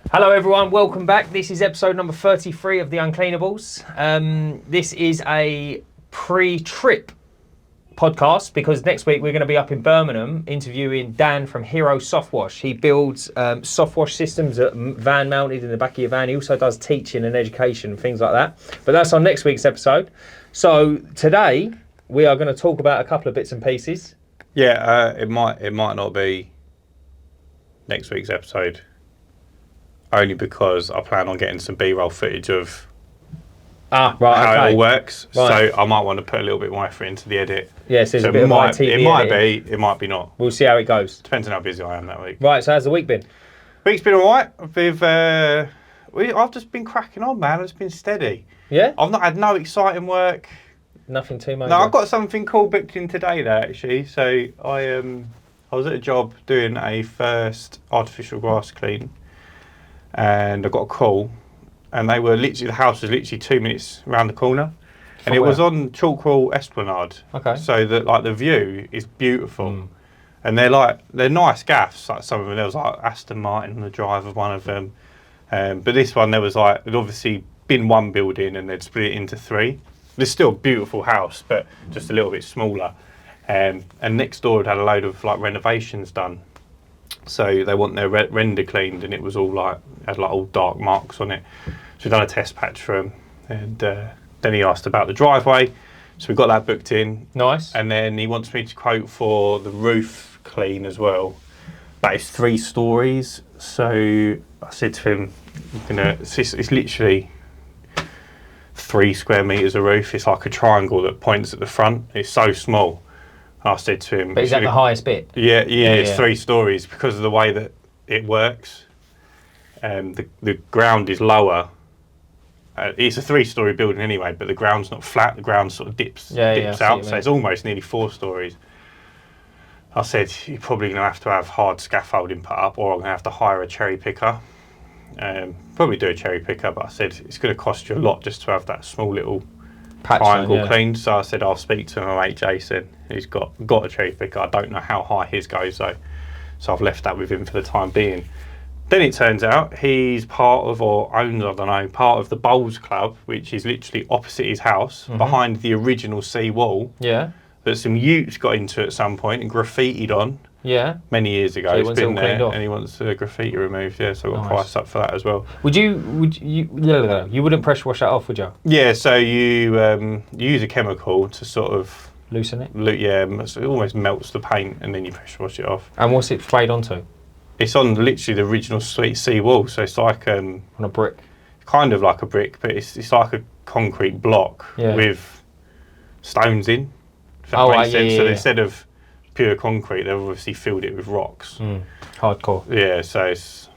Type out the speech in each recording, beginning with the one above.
Hello everyone, welcome back. This is episode number 33 of the Uncleanables. This is a pre-trip podcast because next week we're going to be up in Birmingham interviewing Dan from Hero Softwash. He builds softwash systems that van mounted in the back of your van. He also does teaching and education and things like that. But that's on next week's episode. So today we are going to talk about a couple of bits and pieces. Yeah, it might not be next week's episode. Only because I plan on getting some B-roll footage of how it all works. Right. So I might want to put a little bit more effort into the edit. Yeah, so a bit of IT it might be, it might be not. We'll see how it goes. Depends on how busy I am that week. Right, so how's the week been? Week's been alright. I've just been cracking on, man. I've just been steady. Yeah? I've not had no exciting work. Nothing too much. No, I've got something cool booked in today though, actually. So I was at a job doing a first artificial grass clean. And I got a call, and the house was literally 2 minutes around the corner, and it was on Chalkwell Esplanade. Okay. So that like the view is beautiful, and they're nice gaffs. Like some of them, there was like Aston Martin on the drive of one of them, but this one there was it'd obviously been one building and they'd split it into three. It's still a beautiful house, but just a little bit smaller, and next door had a load of like renovations done. So they want their render cleaned, and it was all had all dark marks on it. So we've done a test patch for him, and then he asked about the driveway, so we got that booked in. Nice. And then he wants me to quote for the roof clean as well. But it's 3 stories, so I said to him, it's literally 3 square meters of roof. It's like a triangle that points at the front. It's so small. I said to him... But is that the highest bit? Yeah, it's 3 stories because of the way that it works. The ground is lower. It's a 3-story building anyway, but the ground's not flat. The ground sort of dips out, so it's almost nearly 4 stories. I said, you're probably going to have hard scaffolding put up, or I'm going to have to hire a cherry picker. Probably do a cherry picker, but I said, it's going to cost you a lot just to have that small little... triangle cleaned. So I said I'll speak to my mate Jason, who's got a cherry picker. I don't know how high his goes though, so I've left that with him for the time being. Then it turns out he's part of, or owns, part of the Bowls Club, which is literally opposite his house, behind the original sea wall. Yeah. That some utes got into at some point and graffitied on. Yeah. Many years ago. So it's been there, and he wants the graffiti removed. Yeah, so I've got a price up for that as well. You wouldn't pressure wash that off, would you? Yeah, so you use a chemical to sort of loosen it. So it almost melts the paint, and then you pressure wash it off. And what's it sprayed onto? It's on literally the original sea wall, so it's like on a brick. Kind of like a brick, but it's like a concrete block with stones in. If that makes sense. So instead of pure concrete, they've obviously filled it with rocks. Hardcore. Yeah, so it's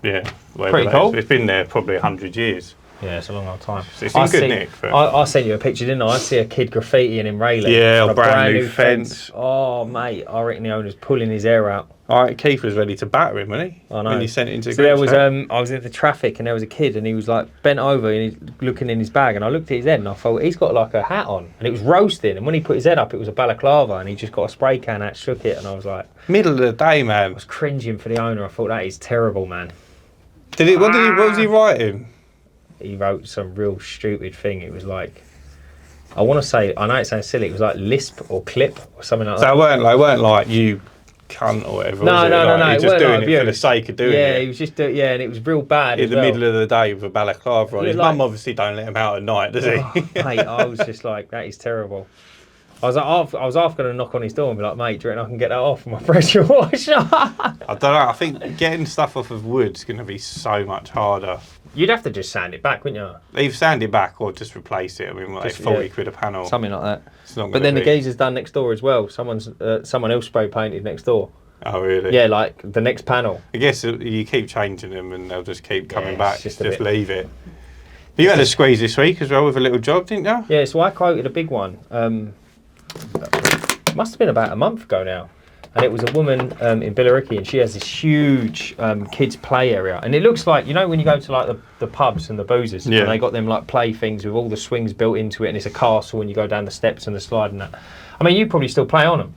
pretty cool. It's been there probably 100 years. Yeah, it's a long old time. So it's in good nick. I sent you a picture, didn't I? I see a kid graffitiing in Rayleigh. Yeah, a brand new fence. Oh, mate, I reckon the owner's pulling his hair out. All right, Keith was ready to batter him, wasn't he? I know. When he sent it into so there was, I was in the traffic and there was a kid and he was like bent over and he's looking in his bag, and I looked at his head and I thought, he's got like a hat on, and it was roasting, and when he put his head up it was a balaclava, and he just got a spray can out, shook it, and I was like... Middle of the day, man. I was cringing for the owner. I thought, that is terrible, man. What was he writing? He wrote some real stupid thing. It was like... I want to say, I know it sounds silly, it was like lisp or clip or something like that. So it weren't like you... cunt or whatever. No. He was just doing it for the sake of doing it. Yeah, he was just doing. Yeah, and it was real bad. In the middle of the day with a balaclava on. His mum obviously don't let him out at night, does he? Mate, I was just like, that is terrible. I was half going to knock on his door and be like, mate, do you reckon I can get that off with my pressure washer? I don't know. I think getting stuff off of wood's going to be so much harder. You'd have to just sand it back, wouldn't you? Either sand it back or just replace it. I mean, like, it's 40 quid a panel. Something like that. But then the geezer's done next door as well. Someone else spray painted next door. Oh, really? Yeah, like the next panel. I guess you keep changing them and they'll just keep coming back. Just leave it. You had a squeeze this week as well with a little job, didn't you? Yeah, so I quoted a big one. Must have been about a month ago now. And it was a woman in Billericay, and she has this huge kids' play area. And it looks like, you know, when you go to like the pubs and the boozers, and they got them like play things with all the swings built into it, and it's a castle when you go down the steps and the slide and that. I mean, you probably still play on them.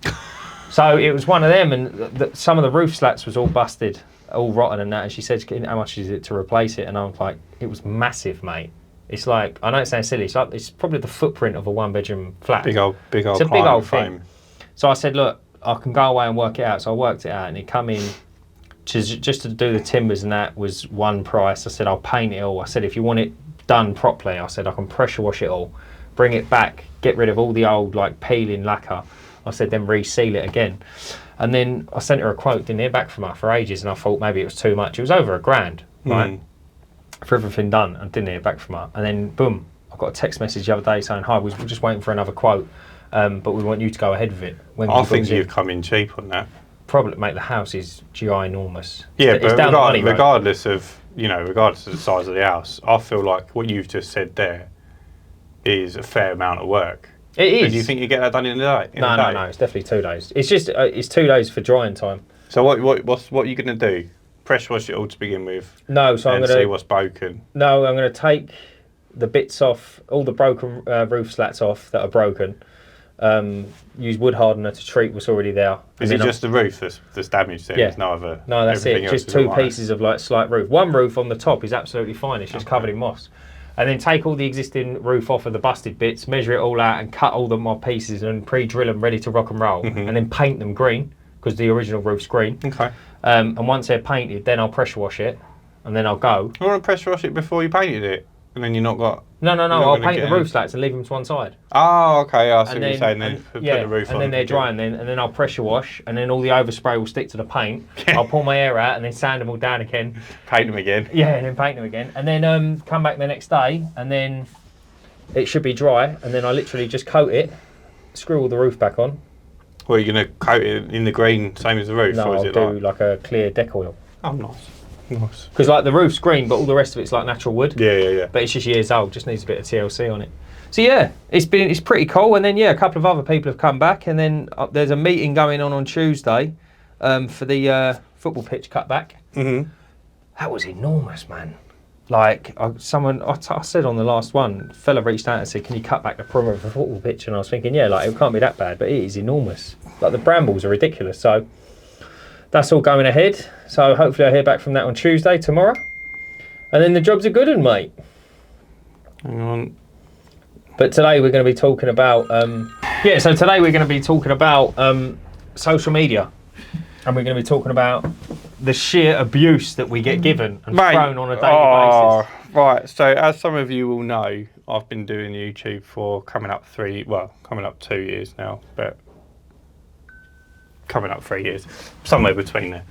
So it was one of them, and some of the roof slats was all busted. all rotten and that. And she said, how much is it to replace it? And I was like, it was massive, mate. It's like, I know it sounds silly, it's probably the footprint of a 1-bedroom flat. Big old It's a big old frame. thing. So I said, look, I can go away and work it out. So I worked it out, and it come in just to do the timbers, and that was one price. I said, I'll paint it all. I said, if you want it done properly, I said, I can pressure wash it all, bring it back, get rid of all the old like peeling lacquer. I said, then reseal it again. And then I sent her a quote, didn't hear back from her for ages, and I thought maybe it was too much. It was over $1,000, right? For everything done, and didn't hear back from her. And then boom, I got a text message the other day saying, hi, we're just waiting for another quote, but we want you to go ahead with it. I think you've come in cheap on that. Probably, mate, the house is ginormous. Yeah, it's but down the money road. regardless of the size of the house, I feel like what you've just said there is a fair amount of work. It is. But do you think you get that done in a day? No, it's definitely 2 days. It's just it's 2 days for drying time. So what are you going to do? Pressure wash it all to begin with? No, so I'm going to see what's broken. No, I'm going to take the bits off, all the broken roof slats off that are broken. Use wood hardener to treat what's already there. Is it just the roof that's damaged then? Yeah. There's no other... No, that's it. Just 2 pieces of like slight roof. One roof on the top is absolutely fine. It's just covered in moss. And then take all the existing roof off of the busted bits, measure it all out and cut all the more pieces and pre-drill them ready to rock and roll. And then paint them green, because the original roof's green. Okay. And once they're painted, then I'll pressure wash it, and then I'll go. You want to pressure wash it before you painted it? And then you're not got... No, I'll paint the roof slats and leave them to one side. Oh, okay, I see what you're saying then. Put the roof on. And then they're dry, and then I'll pressure wash, and then all the overspray will stick to the paint. I'll pull my hair out and then sand them all down again. Paint them again. Yeah, and then paint them again. And then come back the next day, and then it should be dry, and then I literally just coat it, screw all the roof back on. Well, you're going to coat it in the green, same as the roof? No, or is I'll it do like a clear deck oil. Oh, nice. Nice. Because like the roof's green, but all the rest of it's like natural wood. Yeah. But it's just years old, just needs a bit of TLC on it. So yeah, it's pretty cool. And then a couple of other people have come back, and then there's a meeting going on Tuesday for the football pitch cutback. That was enormous, man. Like I said on the last one, fella reached out and said, "Can you cut back the perimeter of the football pitch?" And I was thinking, yeah, like it can't be that bad, but it is enormous. Like the brambles are ridiculous. So that's all going ahead. So hopefully I hear back from that on Tuesday, tomorrow. And then the job's a good one, mate. Hang on. But today we're going to be talking about... today we're going to be talking about social media. And we're going to be talking about the sheer abuse that we get given and thrown on a daily basis. Right, so as some of you will know, I've been doing YouTube for coming up 2 years now, but coming up 3 years, somewhere between there.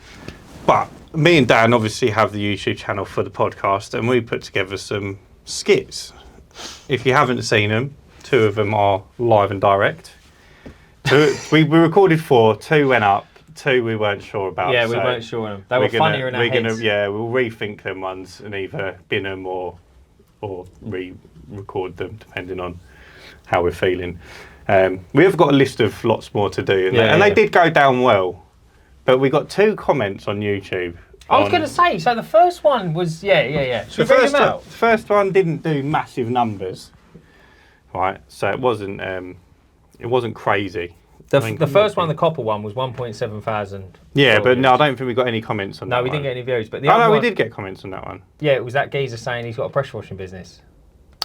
But me and Dan obviously have the YouTube channel for the podcast, and we put together some skits. If you haven't seen them, 2 of them are live and direct. We recorded 4, 2 went up, 2 we weren't sure about. Yeah, we weren't sure of them. They were funnier in our heads. We'll rethink them ones and either bin them or re-record them, depending on how we're feeling. We have got a list of lots more to do, and they did go down well. But we got 2 comments on YouTube. I was going to say, so the first one was, Should we read them out? The first one didn't do massive numbers, right? So it wasn't crazy. The first one, the copper one, was 1.7 thousand. Yeah, but no, I don't think we got any comments on that. No, we didn't get any views. But we did get comments on that one. Yeah, it was that geezer saying he's got a pressure washing business.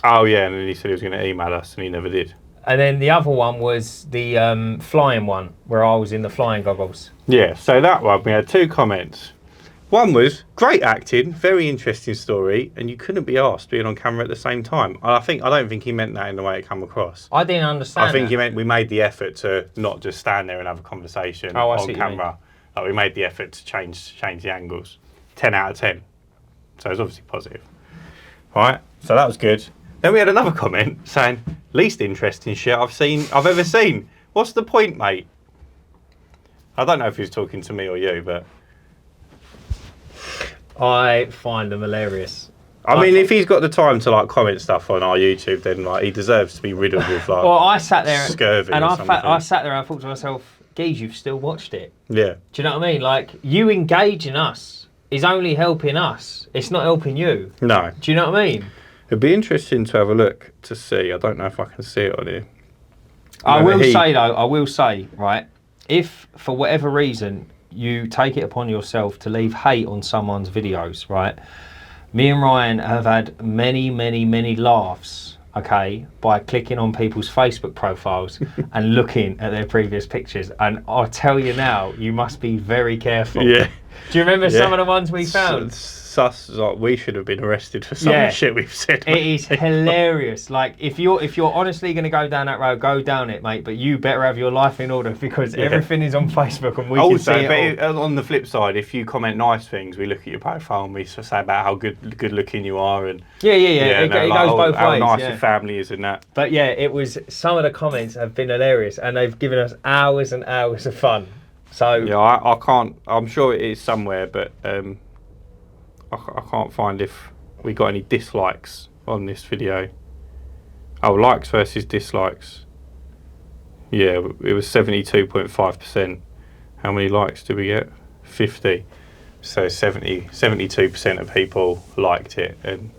Oh yeah, and then he said he was going to email us, and he never did. And then the other one was the flying one, where I was in the flying goggles. Yeah, so that one, we had 2 comments. One was, great acting, very interesting story, and you couldn't be asked being on camera at the same time. I don't think he meant that in the way it came across. I didn't understand I think he meant we made the effort to not just stand there and have a conversation on camera. Like we made the effort to change the angles. 10 out of 10. So it was obviously positive. Right, so that was good. Then we had another comment saying, least interesting shit I've ever seen. What's the point, mate? I don't know if he was talking to me or you, but... I find them hilarious. I mean, if he's got the time to like comment stuff on our YouTube, then like he deserves to be riddled with like. Well, I sat there scurvy and I sat there and I thought to myself, geez, you've still watched it. Yeah. Do you know what I mean? Like you engaging us is only helping us. It's not helping you. No. Do you know what I mean? It'd be interesting to have a look to see. I don't know if I can see it on here. I will say, right, if for whatever reason you take it upon yourself to leave hate on someone's videos, right? Me and Ryan have had many, many, many laughs, okay, by clicking on people's Facebook profiles and looking at their previous pictures. And I'll tell you now, you must be very careful. Yeah. Do you remember some of the ones we found? Like we should have been arrested for some of the shit we've said. It is hilarious. Like if you're honestly going to go down that road, go down it, mate. But you better have your life in order because everything is on Facebook and we can see it all. On the flip side, if you comment nice things, we look at your profile and we say about how good looking you are and it goes both ways. How nice your family is and that. But yeah, it was some of the comments have been hilarious and they've given us hours and hours of fun. So yeah, I can't. I'm sure it is somewhere, but I can't find if we got any dislikes on this video. Oh, likes versus dislikes. Yeah, it was 72.5%. How many likes did we get? 50. So 72% of people liked it and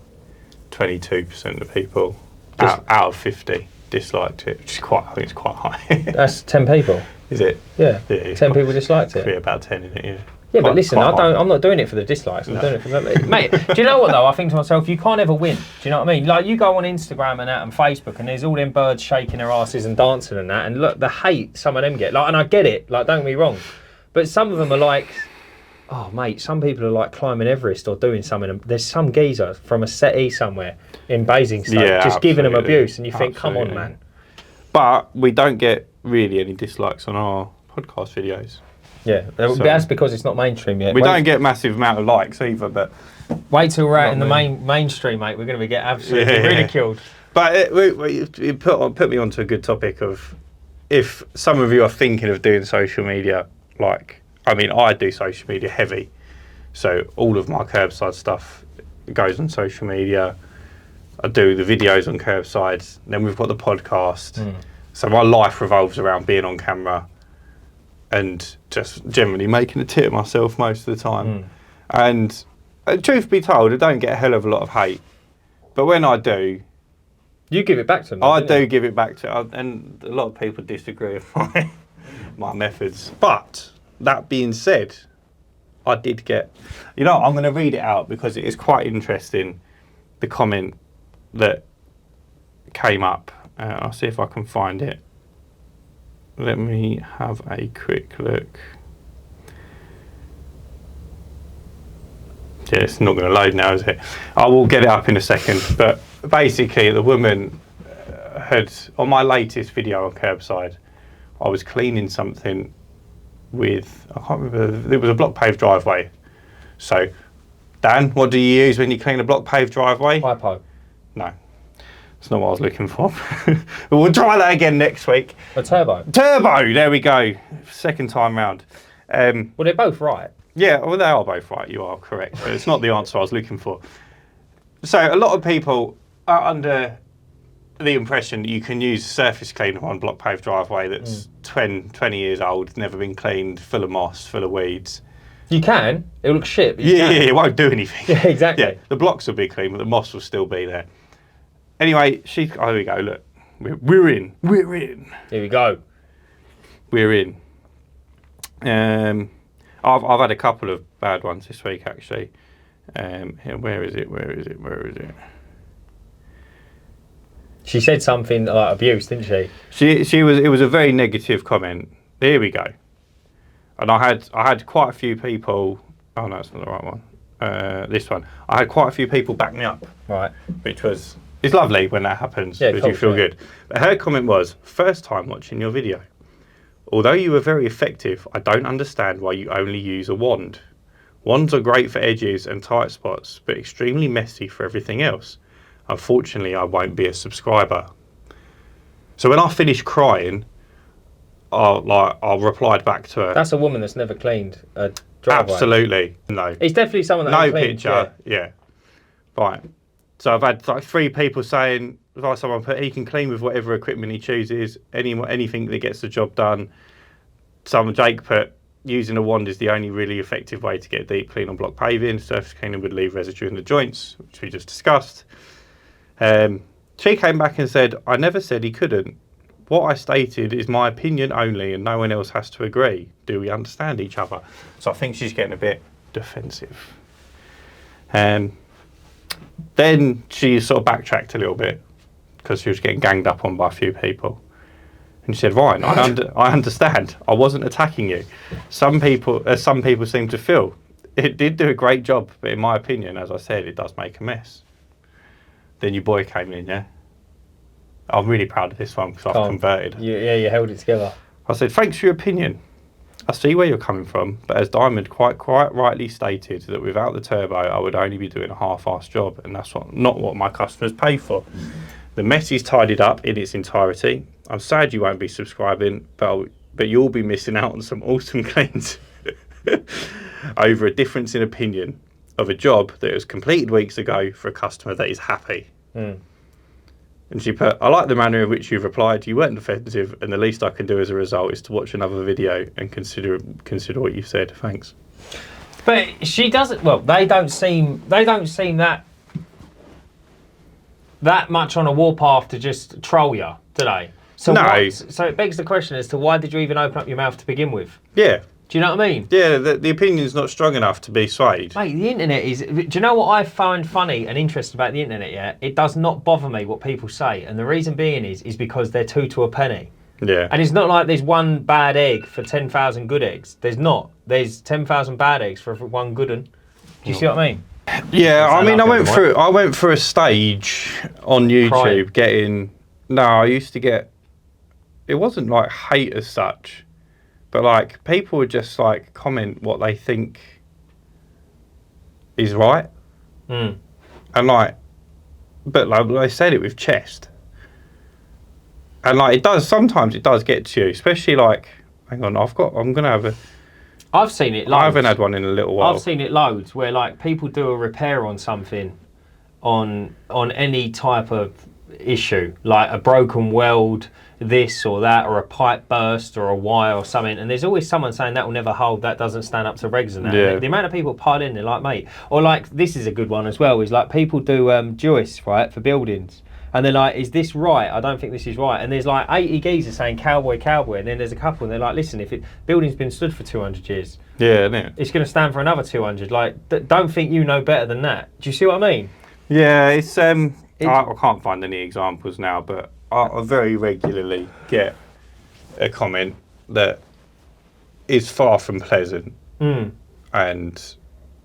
22% of people out of 50 disliked it, which is I think it's quite high. That's 10 people. Is it? Yeah. 10 people disliked it. Could be about 10, isn't it? Yeah. Yeah, but listen, I'm not doing it for the dislikes. I'm doing it for the... Mate, do you know what though? I think to myself, you can't ever win. Do you know what I mean? Like you go on Instagram and that and Facebook, and there's all them birds shaking their asses and dancing and that, and look, the hate some of them get. Like, and I get it. Like, don't get me wrong, but some of them are like, oh mate, some people are like climbing Everest or doing something. There's some geezer from a settee somewhere in Basingstoke just giving them abuse, and you think, come on, man. But we don't get really any dislikes on our podcast videos. Yeah, that's because it's not mainstream yet. We don't get massive amount of likes either, but wait till we're out in the mainstream, mate. We're going to get absolutely ridiculed. But it put me onto a good topic of if some of you are thinking of doing social media, like, I mean, I do social media heavy, so all of my curbside stuff goes on social media. I do the videos on curbside, then we've got the podcast. So my life revolves around being on camera and just generally making a tit of myself most of the time. And truth be told, I don't get a hell of a lot of hate. But when I do... You give it back to them. I do give it back to... And a lot of people disagree with my methods. But that being said, I did get... You know, I'm going to read it out because it is quite interesting, the comment that came up. I'll see if I can find it. Let me have a quick look. Yeah, it's not going to load now, is it? I will get it up in a second. But basically, the woman had, on my latest video on Curbside, I was cleaning something with, I can't remember, it was a block paved driveway. So, Dan, what do you use when you clean a block paved driveway? Hypo. No. That's not what I was looking for. But we'll try that again next week. A turbo. Turbo, there we go. Second time round. Well, they're both right. Yeah, well, they are both right. You are correct. But it's not the answer I was looking for. So a lot of people are under the impression that you can use surface cleaner on block paved driveway that's 20 years old, never been cleaned, full of moss, full of weeds. You can. It'll look shit. But Yeah, it won't do anything. Yeah, exactly. Yeah, the blocks will be clean, but the moss will still be there. Anyway, oh, here we go, look. We're in. Here we go. We're in. I've had a couple of bad ones this week, actually. Here, where is it? She said something like abuse, didn't she? It was a very negative comment. Here we go. And I had quite a few people. Oh no, it's not the right one. This one. I had quite a few people back me up. Right. It's lovely when that happens because you feel good. But her comment was, first time watching your video. Although you were very effective, I don't understand why you only use a wand. Wands are great for edges and tight spots, but extremely messy for everything else. Unfortunately, I won't be a subscriber. So when I finished crying, I replied back to her. That's a woman that's never cleaned a driveway. Absolutely. No. It's definitely someone that no cleaned, picture. Yeah. Right. So I've had like 3 people saying, like someone put, he can clean with whatever equipment he chooses, anything that gets the job done. Jake put, using a wand is the only really effective way to get a deep clean on block paving. Surface cleaning would leave residue in the joints, which we just discussed. She came back and said, I never said he couldn't. what I stated is my opinion only and no one else has to agree. Do we understand each other? So I think she's getting a bit defensive. Then she sort of backtracked a little bit because she was getting ganged up on by a few people. And she said, "Ryan, I understand. I wasn't attacking you. Some people seem to feel it did do a great job, but in my opinion, as I said, it does make a mess." Then your boy came in, yeah? I'm really proud of this one because I've converted. Yeah, you held it together. I said, "Thanks for your opinion. I see where you're coming from, but as Diamond quite rightly stated, that without the turbo, I would only be doing a half-assed job, and that's not what my customers pay for. The mess is tidied up in its entirety. I'm sad you won't be subscribing, but you'll be missing out on some awesome cleans over a difference in opinion of a job that was completed weeks ago for a customer that is happy." And she put, "I like the manner in which you've replied. You weren't defensive, and the least I can do as a result is to watch another video and consider what you said. Thanks." But she doesn't. Well, they don't seem that much on a warpath to just troll you, do they? So no. So it begs the question as to why did you even open up your mouth to begin with? Yeah. Do you know what I mean? Yeah, the opinion's not strong enough to be swayed. Mate, the internet is... Do you know what I find funny and interesting about the internet, yeah? It does not bother me what people say. And the reason being is because they're two to a penny. Yeah. And it's not like there's one bad egg for 10,000 good eggs. There's not. There's 10,000 bad eggs for one good one. Do you see what I mean? Yeah, I mean, I went through a stage on YouTube getting... No, I used to get... It wasn't like hate as such. But like people would just like comment what they think is right, and like, but like they said it with chest, and like sometimes it does get to you, especially like, hang on, I've seen it. Loads. I haven't had one in a little while. I've seen it loads where like people do a repair on something, on any type of issue, like a broken weld, this or that, or a pipe burst or a wire or something, and there's always someone saying that will never hold, that doesn't stand up to regs and that. Yeah. The amount of people pile in, they're like, mate, or like this is a good one as well, is like people do joists, right, for buildings, and they're like, is this right? I don't think this is right. And there's like 80 geezers saying cowboy, and then there's a couple and they're like, listen, if building's been stood for 200 years, it's going to stand for another 200. Like, don't think you know better than that. Do you see what I mean? Yeah, it's I can't find any examples now, but I very regularly get a comment that is far from pleasant, and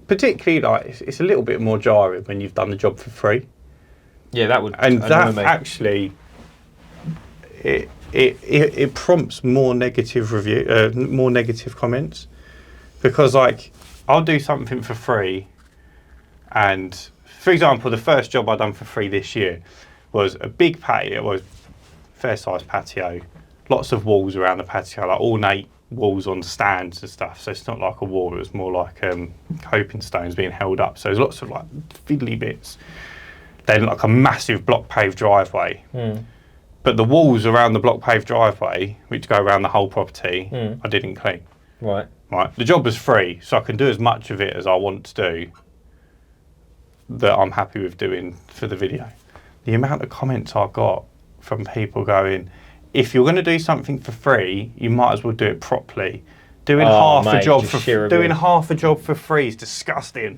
particularly like it's a little bit more jarring when you've done the job for free. Yeah, that would. And that actually, it prompts more negative more negative comments, because like I'll do something for free, and for example, the first job I done for free this year was a big patio. It was fair sized patio, lots of walls around the patio, like ornate walls on stands and stuff. So it's not like a wall; it was more like coping stones being held up. So there's lots of like fiddly bits. Then like a massive block paved driveway. But the walls around the block paved driveway, which go around the whole property, I didn't clean. Right. The job was free, so I can do as much of it as I want to do that I'm happy with doing for the video. The amount of comments I got from people going, if you're going to do something for free, you might as well do it properly. Doing half a job for free is disgusting.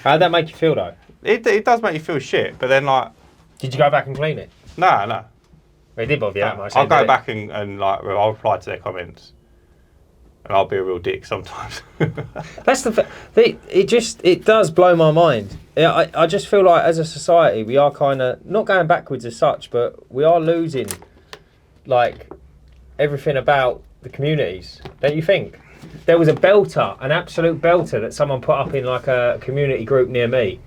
How'd that make you feel though? It does make you feel shit, but then like... Did you go back and clean it? No. It did bother you that much. I'll go back and like I'll reply to their comments. And I'll be a real dick sometimes. That's it does blow my mind. I just feel like as a society we are kind of not going backwards as such, but we are losing like everything about the communities. Don't you think? There was an absolute belter that someone put up in like a community group near me.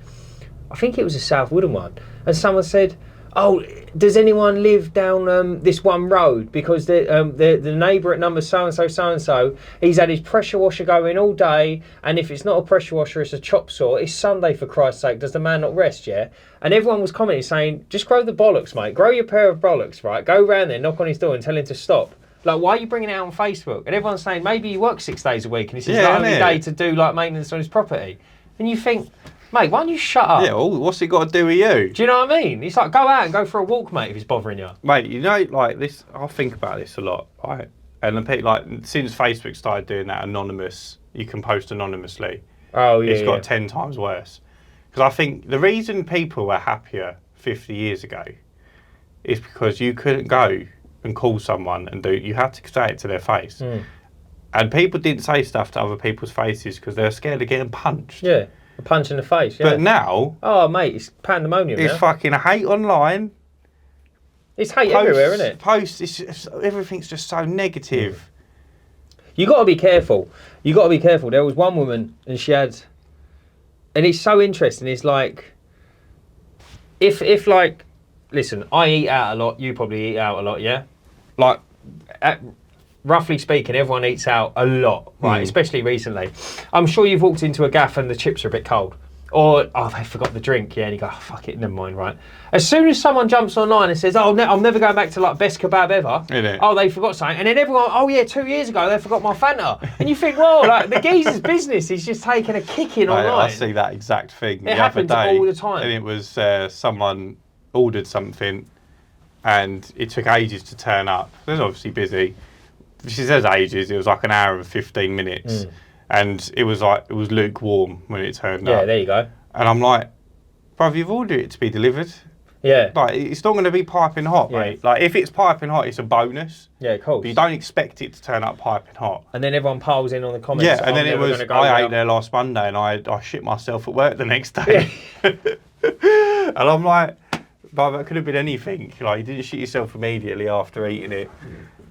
I think it was a South Woodham one, and someone said, "Oh, does anyone live down this one road? Because the neighbour at number so and so, he's had his pressure washer going all day, and if it's not a pressure washer, it's a chop saw. It's Sunday, for Christ's sake. Does the man not rest? Yeah." And everyone was commenting saying, "Just grow the bollocks, mate. Grow your pair of bollocks, right? Go round there, knock on his door, and tell him to stop. Like, why are you bringing it out on Facebook?" And everyone's saying maybe he works 6 days a week, and it's his only day to do like maintenance on his property. And you think, Mate, why don't you shut up? Yeah, well, what's it got to do with you? Do you know what I mean? It's like, go out and go for a walk, mate, if it's bothering you. Mate, you know, like this, I think about this a lot, right? And the people, like, since Facebook started doing that anonymous, you can post anonymously. Oh, yeah, it's got 10 times worse. Because I think the reason people were happier 50 years ago is because you couldn't go and call someone and you had to say it to their face. And people didn't say stuff to other people's faces because they were scared of getting punched. Yeah, a punch in the face, yeah. But now... Oh, mate, it's pandemonium It's now. fucking hate online. It's hate everywhere, isn't it? Posts, everything's just so negative. You got to be careful. You got to be careful. There was one woman and she had... And it's so interesting. It's like... If like... Listen, I eat out a lot. You probably eat out a lot, yeah? Like... roughly speaking, everyone eats out a lot, right? Especially recently. I'm sure you've walked into a gaff and the chips are a bit cold. Or, oh, they forgot the drink, yeah, and you go, oh, fuck it, never mind, right? As soon as someone jumps online and says, oh, I'm never going back to, like, best kebab ever. Oh, they forgot something. And then everyone, oh, yeah, 2 years ago, they forgot my Fanta. And you think, well, like, the geezer's business is just taking a kicking online. I see that exact thing It happens all the time. And it was someone ordered something and it took ages to turn up. They was obviously busy. She says ages, it was like an hour and 15 minutes. And it was lukewarm when it turned up. Yeah, there you go. And I'm like, bruv, you've ordered it to be delivered. Yeah. Like, it's not going to be piping hot, mate. Like, if it's piping hot, it's a bonus. Yeah, of course. But you don't expect it to turn up piping hot. And then everyone piles in on the comments. Yeah, and then it was, I ate there last Monday and I shit myself at work the next day. And I'm like, bruv, that could have been anything. Like, you didn't shit yourself immediately after eating it.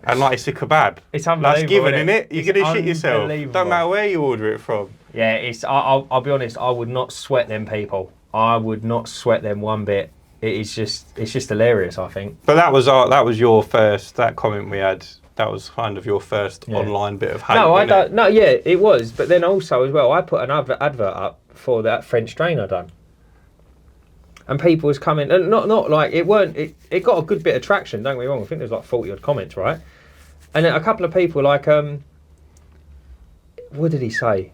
And like, it's a kebab. It's unbelievable. That's given, isn't it? You're going to shit yourself. Unbelievable. Don't matter where you order it from. Yeah, I'll be honest, I would not sweat them people. I would not sweat them one bit. It's just hilarious, I think. But that was your first, that comment we had, that was kind of your first online bit of hate. No, I don't. No, yeah, it was. But then also as well, I put another advert up for that French drain I done. And people was coming, and not like, it got a good bit of traction, don't get me wrong. I think there was like 40 odd comments, right? And then a couple of people like, what did he say?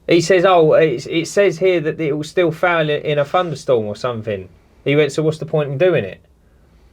He says, oh, it says here that it will still fail in a thunderstorm or something. He went, so what's the point in doing it?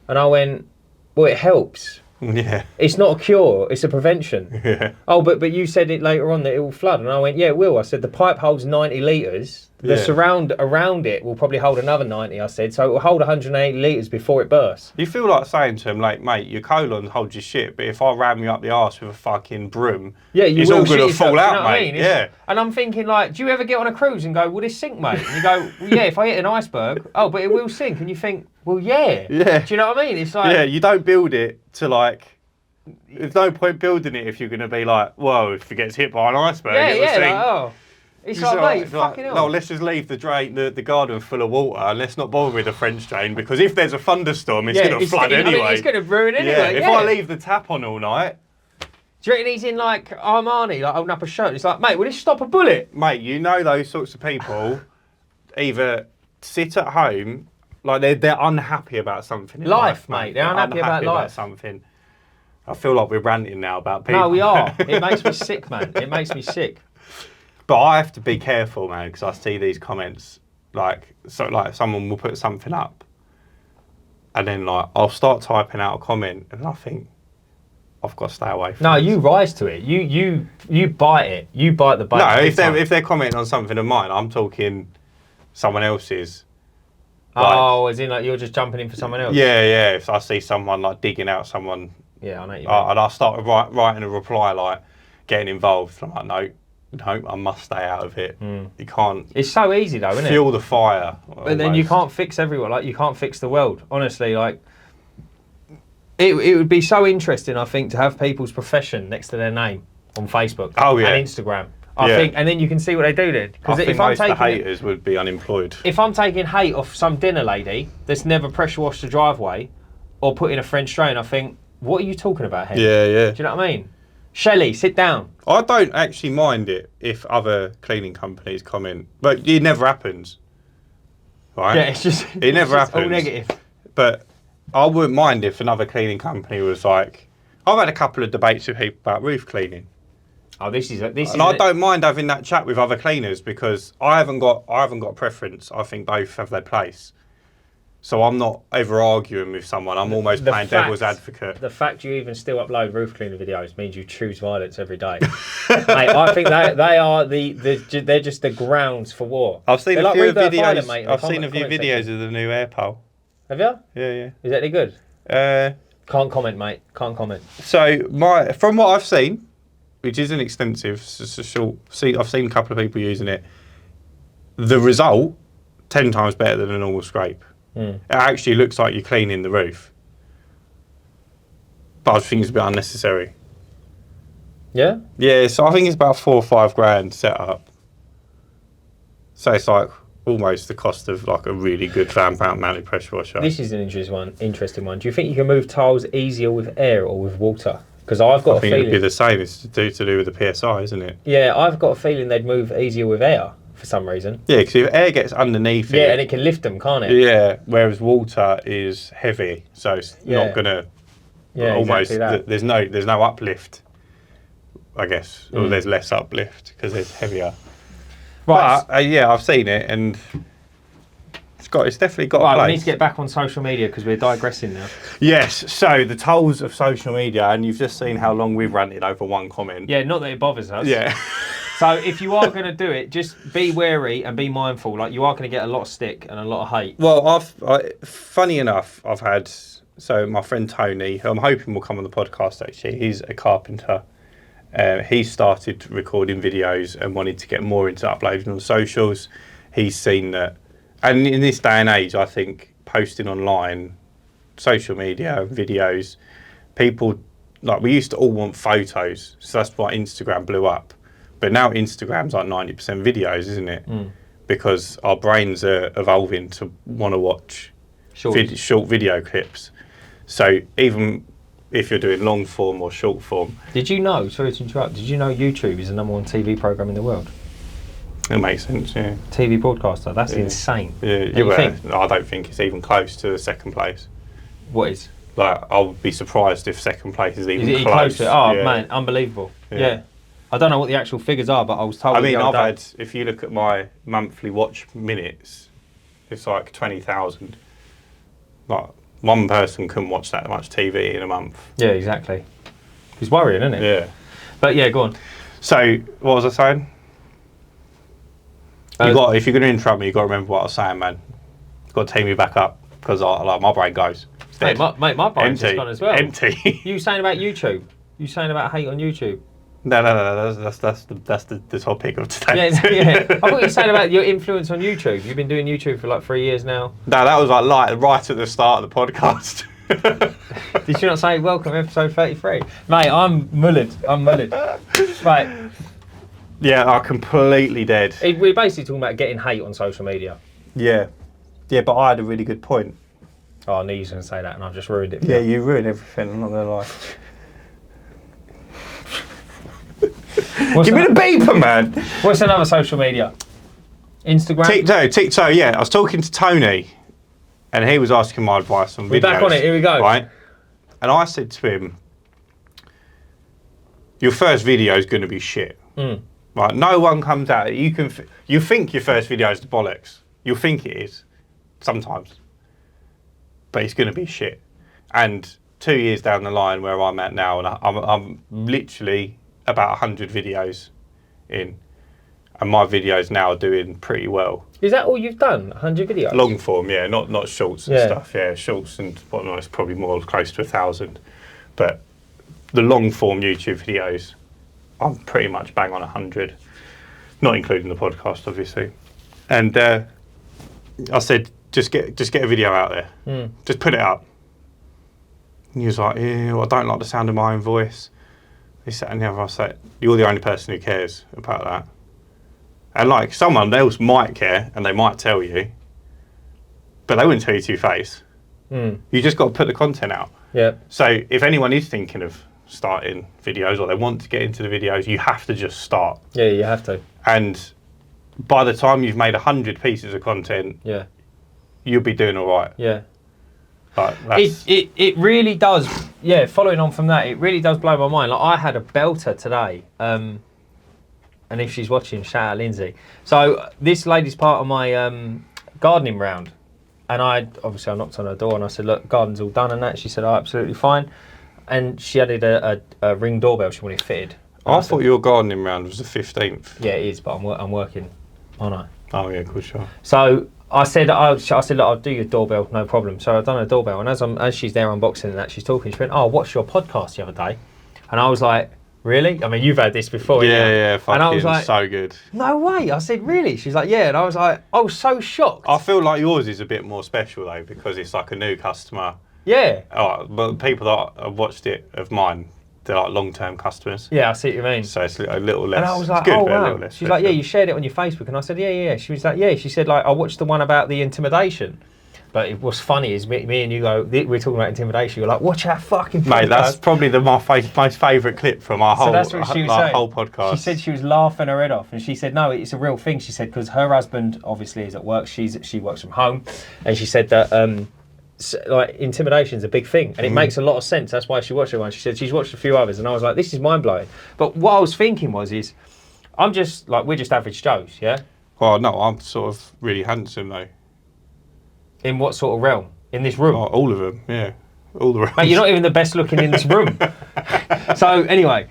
And I went, well, it helps. Yeah. It's not a cure, it's a prevention. Yeah. Oh, but you said it later on that it will flood. And I went, yeah, it will. I said, the pipe holds 90 litres. The surround around it will probably hold another 90, I said. So it will hold 180 litres before it bursts. You feel like saying to him, like, mate, your colon holds your shit, but if I ram you up the arse with a fucking broom, it's all going to fall out, mate. Yeah. And I'm thinking, like, do you ever get on a cruise and go, will this sink, mate? And you go, well, yeah, if I hit an iceberg, oh, but it will sink. And you think, well, yeah. Yeah. Do you know what I mean? It's like... Yeah, you don't build it to, like... There's no point building it if you're going to be like, whoa, if it gets hit by an iceberg, it will sink. Like, oh. It's like, mate, fucking hell. No, let's just leave the drain, the garden full of water, and let's not bother with the French drain, because if there's a thunderstorm, it's going to flood anyway. I mean, it's going to ruin anyway. If I leave the tap on all night... Do you reckon he's in, like, Armani, like, holding up a shirt? It's like, mate, will this stop a bullet? Mate, you know those sorts of people either sit at home, like, they're unhappy about something in life, mate. They're unhappy about something. I feel like we're ranting now about people. No, we are. It makes me sick, man. It makes me sick. But I have to be careful, man, because I see these comments, like someone will put something up, and then like I'll start typing out a comment, and I think I've got to stay away from it. No, you rise to it. You bite it. You bite the bait. No, if they're commenting on something of mine, I'm talking someone else's. Oh, as in like you're just jumping in for someone else? Yeah. If I see someone like digging out someone, yeah, I know you mean. And I start writing a reply like getting involved. I'm like, no, I must stay out of it. You can't. It's so easy though, isn't it? Fuel the fire. But then you can't fix everyone. Like you can't fix the world. Honestly, like it would be so interesting, I think, to have people's profession next to their name on Facebook and Instagram. I think, and then you can see what they do then. Because if most of the haters would be unemployed. If I'm taking hate off some dinner lady that's never pressure washed the driveway or put in a French drain, I think, what are you talking about here? Yeah. Do you know what I mean? Shelley, sit down. I don't actually mind it if other cleaning companies comment, but it never happens. Right? Yeah, it's just it never happens. All negative. But I wouldn't mind if another cleaning company was like, I've had a couple of debates with people about roof cleaning. Oh, this is. And I don't mind having that chat with other cleaners because I haven't got a preference. I think both have their place. So I'm not ever arguing with someone. I'm almost playing devil's advocate. The fact you even still upload roof cleaner videos means you choose violence every day. Mate, I think they are they're just the grounds for war. I've seen a few videos. Mate, I've seen a few videos of the new air pole. Have you? Yeah. Is that any good? Can't comment, mate. Can't comment. So from what I've seen, which isn't extensive, it's a short. I've seen a couple of people using it. The result, 10 times better than a normal scrape. It actually looks like you're cleaning the roof. But I think it's a bit unnecessary. Yeah? Yeah, so I think it's about 4 or 5 grand set up. So it's like almost the cost of like a really good fan mounted pressure washer. This is an interesting one. Do you think you can move tiles easier with air or with water? Because I've got a feeling it'd be the same. It's to do with the PSI, isn't it? Yeah, I've got a feeling they'd move easier with air for some reason. Yeah, because if air gets underneath it... Yeah, and it can lift them, can't it? Yeah, whereas water is heavy, so it's not going to... Yeah, almost. Exactly that. There's no uplift, I guess. Or there's less uplift because it's heavier. Right. But, yeah, I've seen it and... It's definitely got a place. Right, we need to get back on social media because we're digressing now. Yes, so the tolls of social media, and you've just seen how long we've ranted over one comment. Yeah, not that it bothers us. Yeah. So if you are going to do it, just be wary and be mindful. Like, you are going to get a lot of stick and a lot of hate. Well, funny enough, I've had... So my friend Tony, who I'm hoping will come on the podcast actually, he's a carpenter. He started recording videos and wanted to get more into uploading on socials. He's seen that... And in this day and age, I think posting online, social media, videos, people, like we used to all want photos. So that's why Instagram blew up. But now Instagram's like 90% videos, isn't it? Because our brains are evolving to want to watch short video clips. So even if you're doing long form or short form. Did you know, sorry to interrupt, did you know YouTube is the #1 TV program in the world? It makes sense, yeah. TV broadcaster, that's insane. Yeah, I don't think it's even close to the second place. What is? Like, I would be surprised if second place is even close close. Oh, man, unbelievable. Yeah. I don't know what the actual figures are, but I was told. I mean, I've had, if you look at my monthly watch minutes, it's like 20,000. Like, one person couldn't watch that much TV in a month. Yeah, exactly. It's worrying, isn't it? Yeah. But yeah, go on. So, what was I saying? If you're going to interrupt me, you've got to remember what I was saying, man. You've got to take me back up, because my brain goes. Mate, my brain's just gone as well. Empty. You saying about YouTube? You saying about hate on YouTube? No. That's the topic of today. Yeah. I thought you were saying about your influence on YouTube. You've been doing YouTube for like 3 years now. No, that was like right at the start of the podcast. Did you not say welcome episode 33? Mate, I'm mullered. Right. Yeah, I'm completely dead. We're basically talking about getting hate on social media. Yeah, but I had a really good point. Oh, I knew you were going to say that, and I've just ruined it. Yeah, you ruined everything. I'm not going to lie. Give me the beeper, man. What's another social media? Instagram? TikTok, yeah. I was talking to Tony, and he was asking my advice on videos. We're back on it, here we go. Right? And I said to him, your first video is going to be shit. Right? No one comes out. You think your first video is the bollocks. You'll think it is, sometimes. But it's going to be shit. And 2 years down the line where I'm at now, and I'm literally about 100 videos in, and my videos now are doing pretty well. Is that all you've done? 100 videos? Long form, yeah, not shorts and stuff. Yeah, shorts and whatnot, it's probably more close to 1,000. But the long form YouTube videos, I'm pretty much bang on 100, not including the podcast, obviously. And I said, just get a video out there, just put it up. And he was like, yeah, I don't like the sound of my own voice. He sat in the other, I said, you're the only person who cares about that. And like, someone else might care, and they might tell you, but they wouldn't tell you to your face. You just got to put the content out. Yeah. So if anyone is thinking of starting videos, or they want to get into the videos, you have to just start. Yeah, you have to. And by the time you've made 100 pieces of content, you'll be doing all right. Yeah. But it really does. Yeah, following on from that, it really does blow my mind. Like, I had a belter today. And if she's watching, shout out Lindsay. So this lady's part of my gardening round. And I knocked on her door and I said, look, garden's all done and that. She said, oh, absolutely fine. And she added a ring doorbell she wanted fitted. I thought your gardening round was the 15th. Yeah, it is, but I'm working, aren't I? Oh, yeah, cool, sure. So I said, look, I'll do your doorbell, no problem. So I've done her doorbell, and as she's there unboxing and that, she's talking, she went, oh, I watched your podcast the other day. And I was like, really? I mean, you've had this before, yeah, fucking and I was like, so good. No way. I said, really? She's like, yeah. And I was like, I was so shocked. I feel like yours is a bit more special, though, because it's like a new customer. Yeah. Oh, but people that have watched it of mine, they're like long-term customers. Yeah, I see what you mean. So it's a little less. And I was like, good, oh, but a wow. little less She's like, yeah, you shared it on your Facebook. And I said, yeah. She was like, yeah. She said, like, I watched the one about the intimidation. But what's funny is me and you go, we're talking about intimidation. You're like, watch that fucking podcast. Mate, that's probably my most favourite clip from our whole podcast. She said she was laughing her head off. And she said, no, it's a real thing. She said, because her husband obviously is at work. She works from home. And she said that like intimidation is a big thing. And it makes a lot of sense. That's why she watched it one. She said she's watched a few others. And I was like, this is mind-blowing. But what I was thinking is, I'm just, like, we're just average Joes, yeah? Well, no, I'm sort of really handsome, though. In what sort of realm? In this room? Oh, all of them, yeah. All the realms. Mate, you're not even the best looking in this room. So anyway,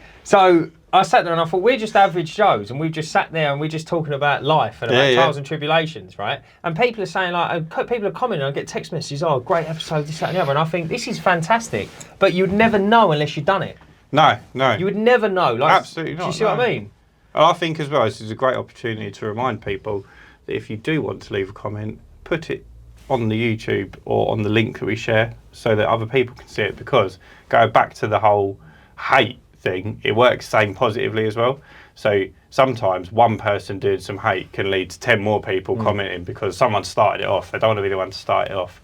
I sat there and I thought, we're just average Joes, and we've just sat there and we're just talking about life and about trials and tribulations, right? And people are saying, like, people are commenting, I get text messages, oh, great episode, this, that and the other, and I think, this is fantastic, but you'd never know unless you'd done it. No. You would never know. Like, absolutely not. Do you see what I mean? And I think as well, this is a great opportunity to remind people that if you do want to leave a comment, put it on the YouTube or on the link that we share so that other people can see it, because go back to the whole hate thing, it works same positively as well. So sometimes one person doing some hate can lead to 10 more people commenting because someone started it off. They don't want to be the one to start it off.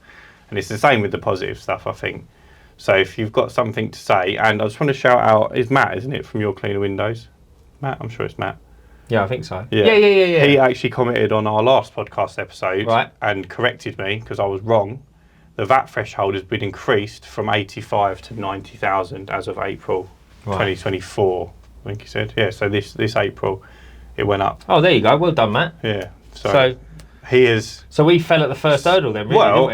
And it's the same with the positive stuff, I think. So if you've got something to say, and I just want to shout out, it's Matt, isn't it, from Your Cleaner Windows? Matt, I'm sure it's Matt. Yeah, I think so. Yeah. Yeah. He actually commented on our last podcast episode, right, and corrected me because I was wrong. The VAT threshold has been increased from 85 to 90,000 as of April 2024. I think he said. Yeah, so this April it went up. Oh, there you go. Well done, Matt. Yeah. So he is. So we fell at the first hurdle then, really, didn't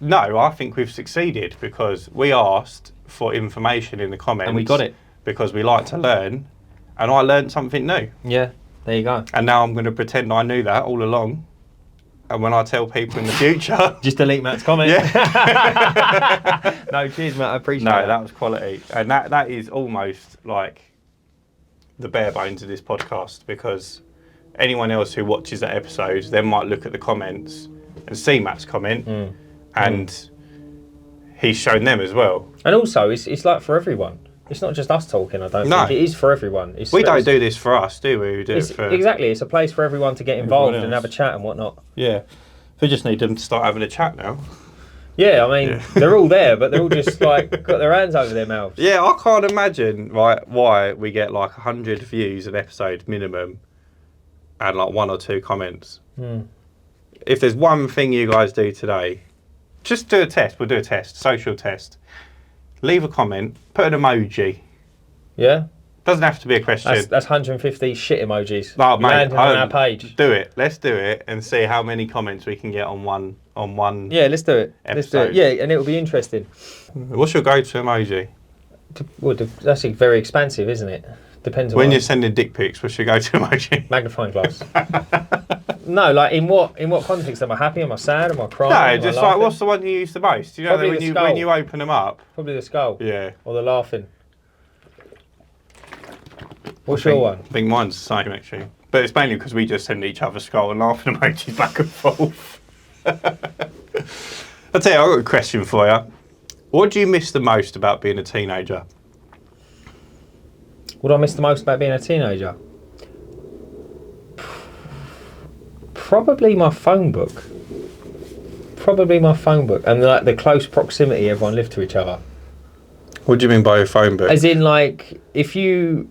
we? No, I think we've succeeded because we asked for information in the comments. And we got it. Because we like to learn, and I learned something new. Yeah. There you go. And now I'm going to pretend I knew that all along. And when I tell people in the future... Just delete Matt's comment. Yeah. No, cheers, Matt. I appreciate it. No, that was quality. And that is almost like the bare bones of this podcast, because anyone else who watches that episode then might look at the comments and see Matt's comment and he's shown them as well. And also, it's like for everyone. It's not just us talking, I don't think. It is for everyone. We don't do this for us, do we? We do it for... Exactly. It's a place for everyone to get involved and have a chat and whatnot. Yeah. We just need them to start having a chat now. Yeah, I mean, they're all there, but they're all just, like, got their hands over their mouths. Yeah, I can't imagine, right, why we get, like, 100 views an episode minimum and, like, 1 or 2 comments. If there's one thing you guys do today, just do a test. We'll do a test, social test. Leave a comment, put an emoji. Yeah? Doesn't have to be a question. That's 150 shit emojis. Oh, mate, landing on our page. Do it. Let's do it and see how many comments we can get on one. Yeah, let's do it. Episode. Let's do it. Yeah, and it'll be interesting. What's your go-to emoji? Well, that's very expansive, isn't it? Depends on when you're sending dick pics. What's your go-to emoji? Magnifying glass. No, like in what context? Am I happy? Am I sad? Am I crying? No, just like what's the one you use the most? You know, when you open them up. Probably the skull. Yeah. Or the laughing. What's your one? I think mine's the same actually, but it's mainly because we just send each other skull and laughing emojis back and forth. I'll tell you, I've got a question for you. What do you miss the most about being a teenager? What do I miss the most about being a teenager? Probably my phone book. And like the close proximity everyone lived to each other. What do you mean by a phone book? As in, like, if you...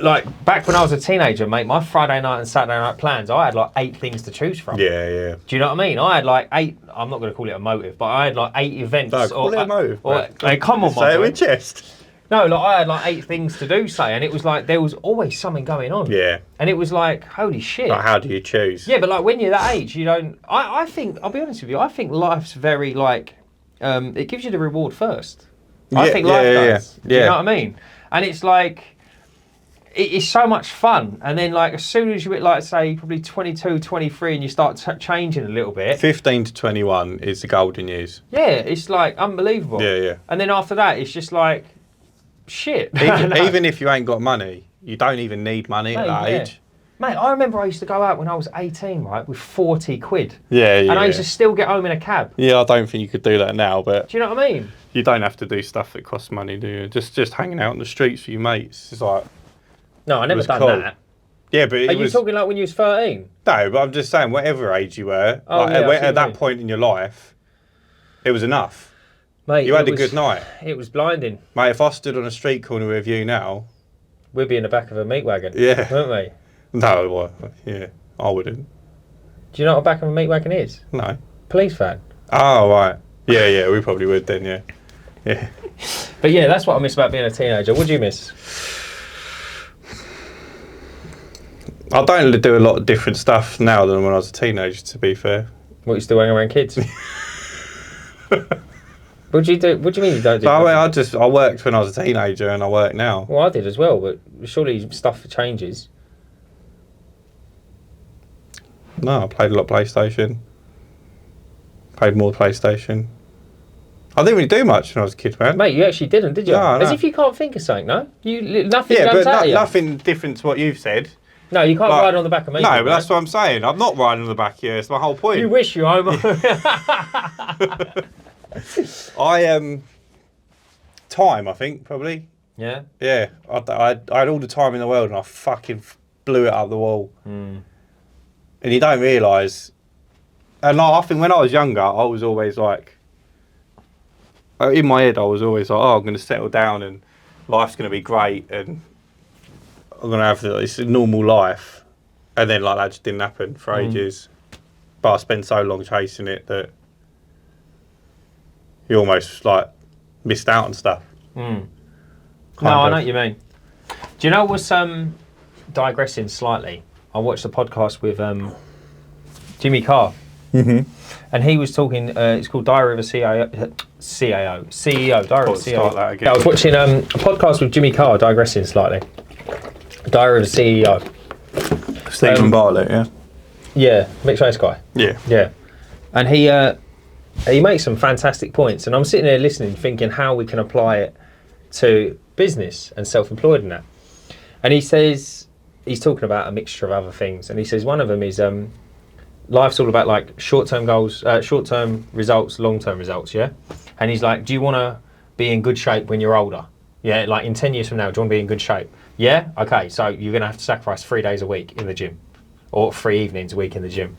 Like, back when I was a teenager, mate, my Friday night and Saturday night plans, I had like 8 things to choose from. Yeah. Do you know what I mean? I had like 8, I'm not going to call it a motive, but I had like 8 events. No, call it a motive. Hey, come on, say it with chest. No, like I had like 8 things to do, say, and it was like there was always something going on. Yeah. And it was like, holy shit. Like, how do you choose? Yeah, but like when you're that age, you don't. I think, I'll be honest with you, I think life's very like, it gives you the reward first. I think life does. Do you know what I mean? And it's like, it's so much fun. And then like as soon as you hit like say probably 22, 23 and you start changing a little bit. 15 to 21 is the golden years. Yeah, it's like unbelievable. Yeah. And then after that, it's just like, shit. Even if you ain't got money, you don't even need money at that age. Mate, I remember I used to go out when I was 18, right, with 40 quid. Yeah. And I used to still get home in a cab. Yeah, I don't think you could do that now, but... Do you know what I mean? You don't have to do stuff that costs money, do you? Just hanging out on the streets with your mates. It's like... No, I never done cool. that. Yeah, but Are you talking like when you was 13? No, but I'm just saying, whatever age you were, at that point in your life, it was enough. Mate, you had a good night. It was blinding. Mate, if I stood on a street corner with you now... We'd be in the back of a meat wagon, yeah, wouldn't we? No, well, yeah, I wouldn't. Do you know what a back of a meat wagon is? No. Police van. Oh, right. Yeah, we probably would then, yeah. But yeah, that's what I miss about being a teenager. What do you miss? I don't do a lot of different stuff now than when I was a teenager, to be fair. What, you still hang around kids? What do you do? What do you mean you don't do? I worked when I was a teenager and I work now. Well, I did as well, but surely stuff changes. No, I played a lot of PlayStation. Played more PlayStation. I didn't really do much when I was a kid, man. Mate, you actually didn't, did you? No. As if you can't think of something, no? Nothing yeah, jumps out at you. nothing different to what you've said. No, you can't ride on the back of me. No, but that's what I'm saying. I'm not riding on the back here. It's my whole point. You wish you, Homer. Time, I think, probably. Yeah? Yeah. I had all the time in the world and I fucking blew it up the wall. Mm. And you don't realise. And I think when I was younger, I was always like, in my head, I was always like, oh, I'm going to settle down and life's going to be great and I'm going to have this normal life. And then like that just didn't happen for ages. But I spent so long chasing it that you almost like missed out on stuff. Mm. No, I know what you mean. Do you know what's digressing slightly? I watched a podcast with Jimmy Carr. Mm-hmm. And he was talking, it's called Diary of a CEO, Diary of a CEO. I was watching a podcast with Jimmy Carr, digressing slightly. Diary of a CEO. Stephen Bartlett, yeah? Yeah, mixed race guy. Yeah. Yeah. And he makes some fantastic points. And I'm sitting there listening, thinking how we can apply it to business and self-employed and that. And he says, he's talking about a mixture of other things. And he says one of them is, life's all about like short-term goals, short-term results, long-term results, yeah? And he's like, do you want to be in good shape when you're older? Yeah, like in 10 years from now, do you want to be in good shape? Yeah? Okay, so you're going to have to sacrifice 3 days a week in the gym or 3 evenings a week in the gym.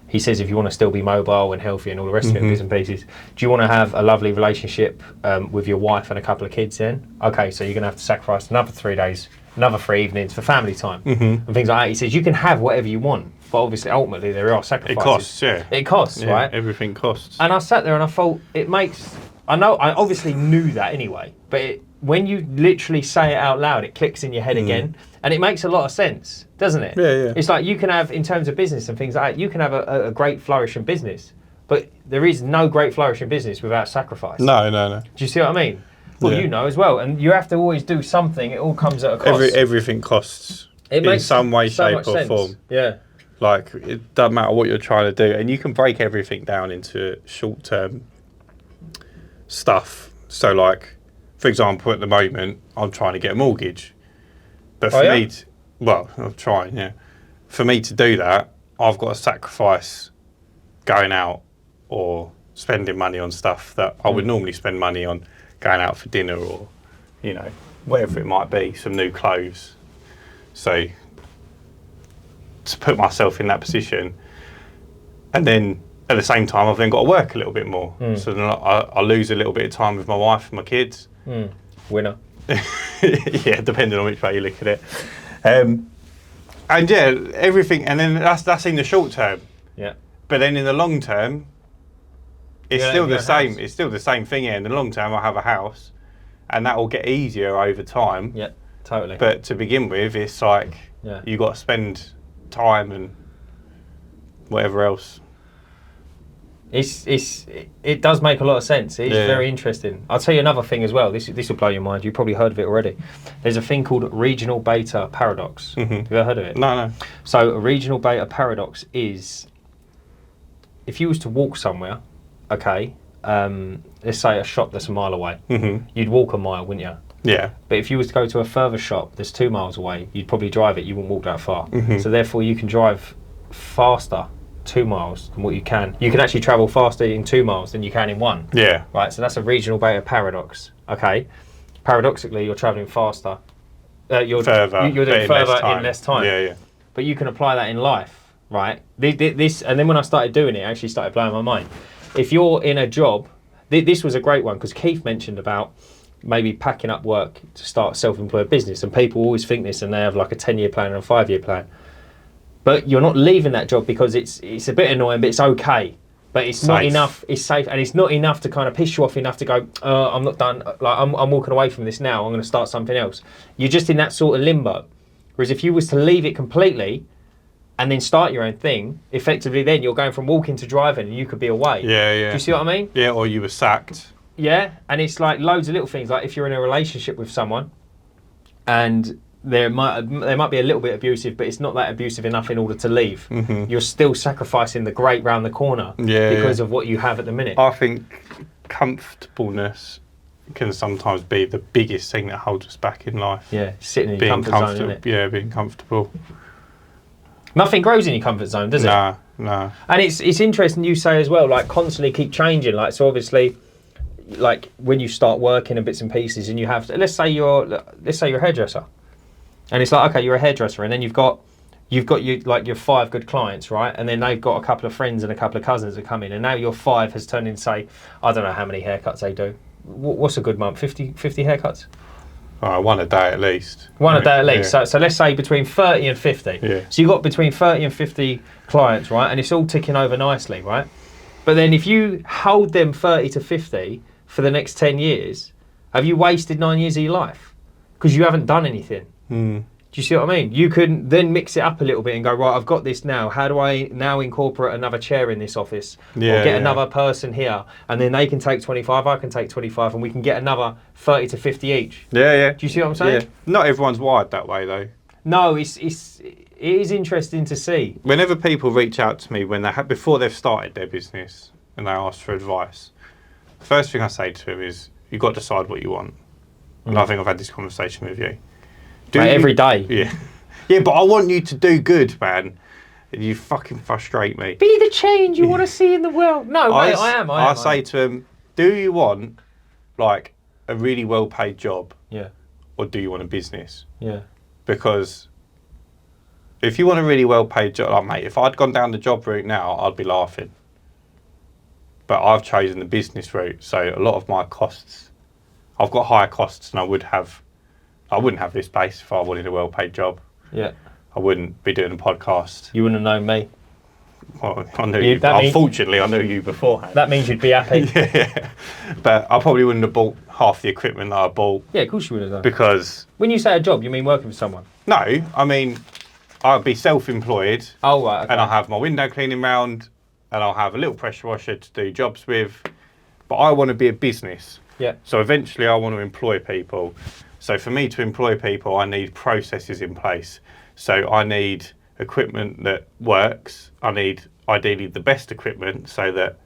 He says if you want to still be mobile and healthy and all the rest of it, bits and pieces, do you want to have a lovely relationship with your wife and a couple of kids then? Okay, so you're going to have to sacrifice another 3 days, another 3 evenings for family time and things like that. He says you can have whatever you want, but obviously ultimately there are sacrifices. It costs, yeah. It costs, yeah, right? Everything costs. And I sat there and I thought, I obviously knew that anyway, but when you literally say it out loud, it clicks in your head again, and it makes a lot of sense, doesn't it? Yeah. It's like you can have, in terms of business and things like that, you can have a great flourishing business, but there is no great flourishing business without sacrifice. No. Do you see what I mean? Well, you know as well, and you have to always do something. It all comes at a cost. Everything costs in some way, shape or form. Yeah. Like, it doesn't matter what you're trying to do, and you can break everything down into short-term stuff. So, like, for example, at the moment, I'm trying to get a mortgage. But for I'm trying, yeah. For me to do that, I've got to sacrifice going out or spending money on stuff that I would normally spend money on, going out for dinner or, whatever it might be, some new clothes. So, to put myself in that position, and then at the same time, I've then got to work a little bit more. So then I lose a little bit of time with my wife and my kids. Winner. Yeah, depending on which way you look at it. And yeah, everything, and then that's in the short term. Yeah. But then in the long term, it's still the same. House. It's still the same thing. Yeah, in the long term, I have a house, and that will get easier over time. Yeah, totally. But to begin with, it's like you got to spend time and whatever else. It does make a lot of sense. It is very interesting. I'll tell you another thing as well. This will blow your mind. You've probably heard of it already. There's a thing called regional beta paradox. Have you ever heard of it? No. So a regional beta paradox is, if you was to walk somewhere, okay, let's say a shop that's a mile away, you'd walk a mile, wouldn't you? Yeah. But if you was to go to a further shop that's 2 miles away, you'd probably drive it. You wouldn't walk that far. So therefore, you can drive faster 2 miles than what you can. You can actually travel faster in 2 miles than you can in 1. Yeah. Right. So that's a regional beta paradox. Okay. Paradoxically, you're traveling faster. You're doing further in less time. Yeah. But you can apply that in life, right? This, and then when I started doing it, it actually started blowing my mind. If you're in a job, this was a great one because Keith mentioned about maybe packing up work to start a self-employed business, and people always think this and they have like a 10-year plan and a 5-year plan. But you're not leaving that job because it's a bit annoying, but it's okay. But it's not enough. It's safe, and it's not enough to kind of piss you off enough to go, I'm not done. Like I'm walking away from this now. I'm going to start something else. You're just in that sort of limbo. Whereas if you was to leave it completely and then start your own thing, effectively then you're going from walking to driving, and you could be away. Yeah. Do you see what I mean? Yeah, or you were sacked. Yeah, and it's like loads of little things. Like if you're in a relationship with someone, and they might be a little bit abusive, but it's not that abusive enough in order to leave. You're still sacrificing the great round the corner because of what you have at the minute. I think comfortableness can sometimes be the biggest thing that holds us back in life. Yeah, sitting in your comfort zone, isn't it? Yeah, being comfortable. Nothing grows in your comfort zone, does it? No. And it's interesting you say as well, like constantly keep changing. Like so, obviously, like when you start working in bits and pieces, and you have let's say you're a hairdresser. And it's like, okay, you're a hairdresser, and then you've got your 5 good clients, right? And then they've got a couple of friends and a couple of cousins that come in, and now your 5 has turned into, say, I don't know how many haircuts they do. What's a good month? 50 haircuts? One a day at least. One a day at least. So let's say between 30 and 50. Yeah. So you've got between 30 and 50 clients, right? And it's all ticking over nicely, right? But then if you hold them 30 to 50 for the next 10 years, have you wasted 9 years of your life? Because you haven't done anything. Do you see what I mean? You can then mix it up a little bit and go, right, I've got this now. How do I now incorporate another chair in this office? Or get another person here? And then they can take 25, I can take 25, and we can get another 30 to 50 each. Yeah. Do you see what I'm saying? Yeah. Not everyone's wired that way, though. No, it is interesting to see. Whenever people reach out to me before they've started their business and they ask for advice, the first thing I say to them is, you've got to decide what you want. And I think I've had this conversation with you. Every day. Yeah, but I want you to do good, man. You fucking frustrate me. Be the change you want to see in the world. No, mate, I am. I say to them, do you want like a really well-paid job? Yeah. Or do you want a business? Yeah. Because if you want a really well-paid job, like, mate, if I'd gone down the job route now, I'd be laughing. But I've chosen the business route, so a lot of my costs, I've got higher costs than I wouldn't have this place if I wanted a well-paid job. Yeah. I wouldn't be doing a podcast. You wouldn't have known me. Well, I knew you. Unfortunately, I knew you beforehand. That means you'd be happy. Yeah. But I probably wouldn't have bought half the equipment that I bought. Yeah, of course you would have done. Because... When you say a job, you mean working for someone? No, I mean, I'd be self-employed. Oh, right. Okay. And I'll have my window cleaning round, and I'll have a little pressure washer to do jobs with. But I want to be a business. Yeah. So eventually I want to employ people. So for me to employ people, I need processes in place. So I need equipment that works. I need ideally the best equipment so that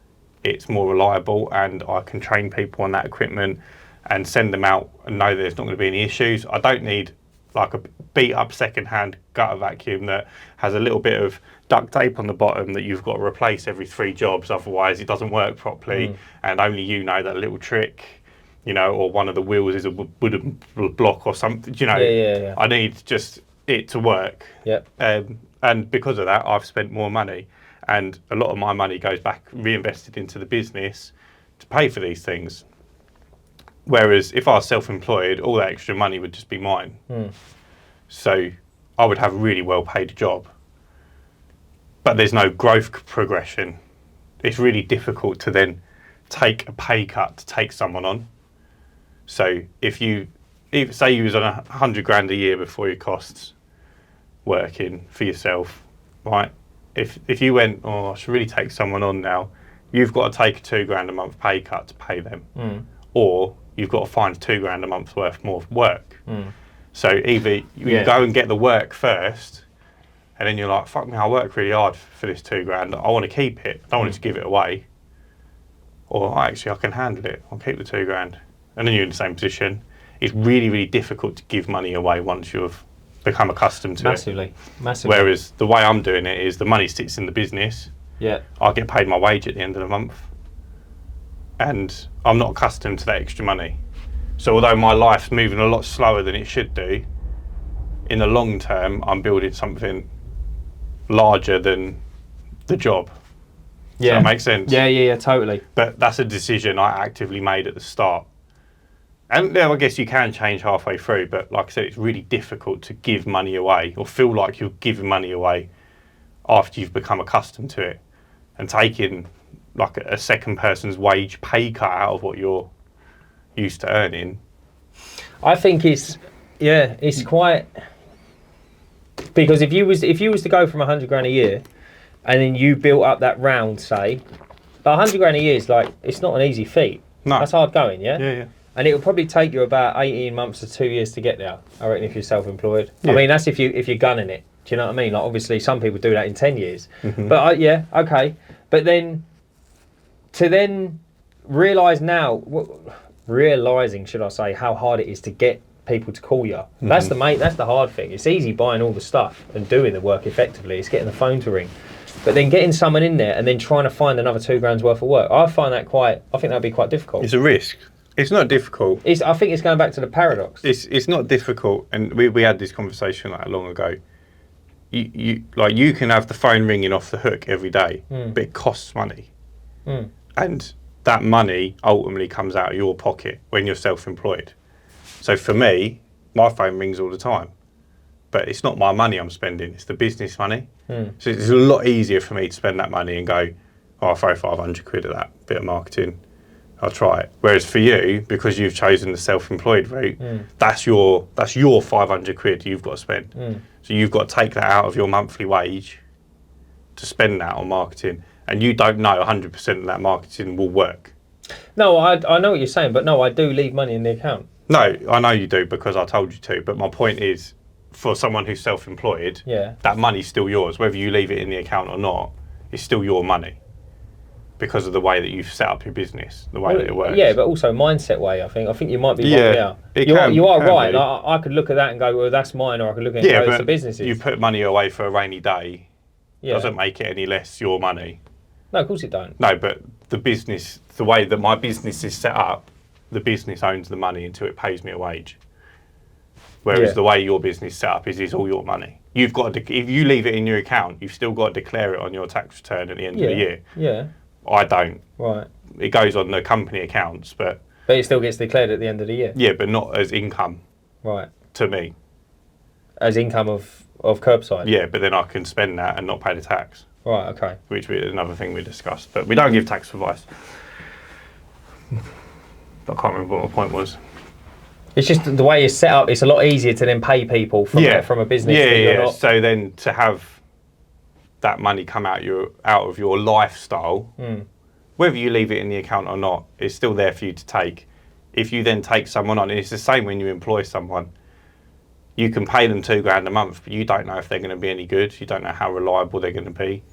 it's more reliable, and I can train people on that equipment and send them out and know there's not going to be any issues. I don't need like a beat up second-hand gutter vacuum that has a little bit of duct tape on the bottom that you've got to replace every 3 jobs, otherwise it doesn't work properly, and only you know that little trick. You know, or one of the wheels is a wooden block or something, you know. Yeah. I need just it to work. Yeah. And because of that, I've spent more money. And a lot of my money goes back reinvested into the business to pay for these things. Whereas if I was self-employed, all that extra money would just be mine. So I would have a really well-paid job. But there's no growth progression. It's really difficult to then take a pay cut to take someone on. So say you was on 100 grand a year before your costs working for yourself, right? If you went, I should really take someone on now, you've got to take a 2 grand a month pay cut to pay them, or you've got to find 2 grand a month worth more work. So either you go and get the work first, and then you're like, fuck me, I work really hard for this 2 grand. I want to keep it. I don't want to give it away. Or actually, I can handle it. I'll keep the 2 grand. And then you're in the same position. It's really, really difficult to give money away once you've become accustomed to it. Massively. Whereas the way I'm doing it is the money sits in the business. Yeah. I get paid my wage at the end of the month. And I'm not accustomed to that extra money. So although my life's moving a lot slower than it should do, in the long term, I'm building something larger than the job. Yeah. Does that make sense? Yeah, totally. But that's a decision I actively made at the start. And I guess you can change halfway through, but like I said, it's really difficult to give money away or feel like you're giving money away after you've become accustomed to it. And taking like a second person's wage pay cut out of what you're used to earning. I think it's quite, because if you was to go from 100 grand a year and then you built up that round, say, but 100 grand a year is like, it's not an easy feat. No. That's hard going, yeah? Yeah. And it will probably take you about 18 months to 2 years to get there, I reckon, if you're self-employed. Yeah. I mean, that's if you're gunning it. Do you know what I mean? Like, obviously, some people do that in 10 years. But, okay. But then, to then realising, should I say, how hard it is to get people to call you. That's the hard thing. It's easy buying all the stuff and doing the work effectively. It's getting the phone to ring. But then getting someone in there and then trying to find another 2 grand's worth of work, I think that'd be quite difficult. It's a risk. It's not difficult. I think it's going back to the paradox. It's not difficult, and we had this conversation like long ago. You can have the phone ringing off the hook every day, but it costs money, and that money ultimately comes out of your pocket when you're self-employed. So for me, my phone rings all the time, but it's not my money I'm spending; it's the business money. So it's a lot easier for me to spend that money and go, I'll throw 500 quid at that bit of marketing. I'll try it. Whereas for you, because you've chosen the self-employed route, that's your 500 quid you've got to spend. So you've got to take that out of your monthly wage to spend that on marketing, and you don't know 100% of that marketing will work. No, I know what you're saying, but no, I do leave money in the account. No, I know you do because I told you to. But my point is, for someone who's self-employed, that money's still yours, whether you leave it in the account or not. It's still your money. Because of the way that you've set up your business, the way that it works. Yeah, but also mindset way, I think you might be wrong there. You are right. Like, I could look at that and go, well, that's mine, or I could look at it and go, it's the business's. You put money away for a rainy day, doesn't make it any less your money. No, of course it don't. No, but the way that my business is set up, the business owns the money until it pays me a wage. Whereas the way your business is set up is all your money. You've got to, if you leave it in your account, you've still got to declare it on your tax return at the end of the year. Yeah. I don't. Right. It goes on the company accounts, but it still gets declared at the end of the year. Yeah, but not as income. Right. To me. As income of curbside. Yeah, but then I can spend that and not pay the tax. Right. Okay. Which is another thing we discussed, but we don't give tax advice. I can't remember what my point was. It's just the way it's set up. It's a lot easier to then pay people from a business. Yeah. So then to have that money come out of your lifestyle, whether you leave it in the account or not, it's still there for you to take. If you then take someone on, and it's the same when you employ someone, you can pay them 2 grand a month, but you don't know if they're going to be any good. You don't know how reliable they're going to be.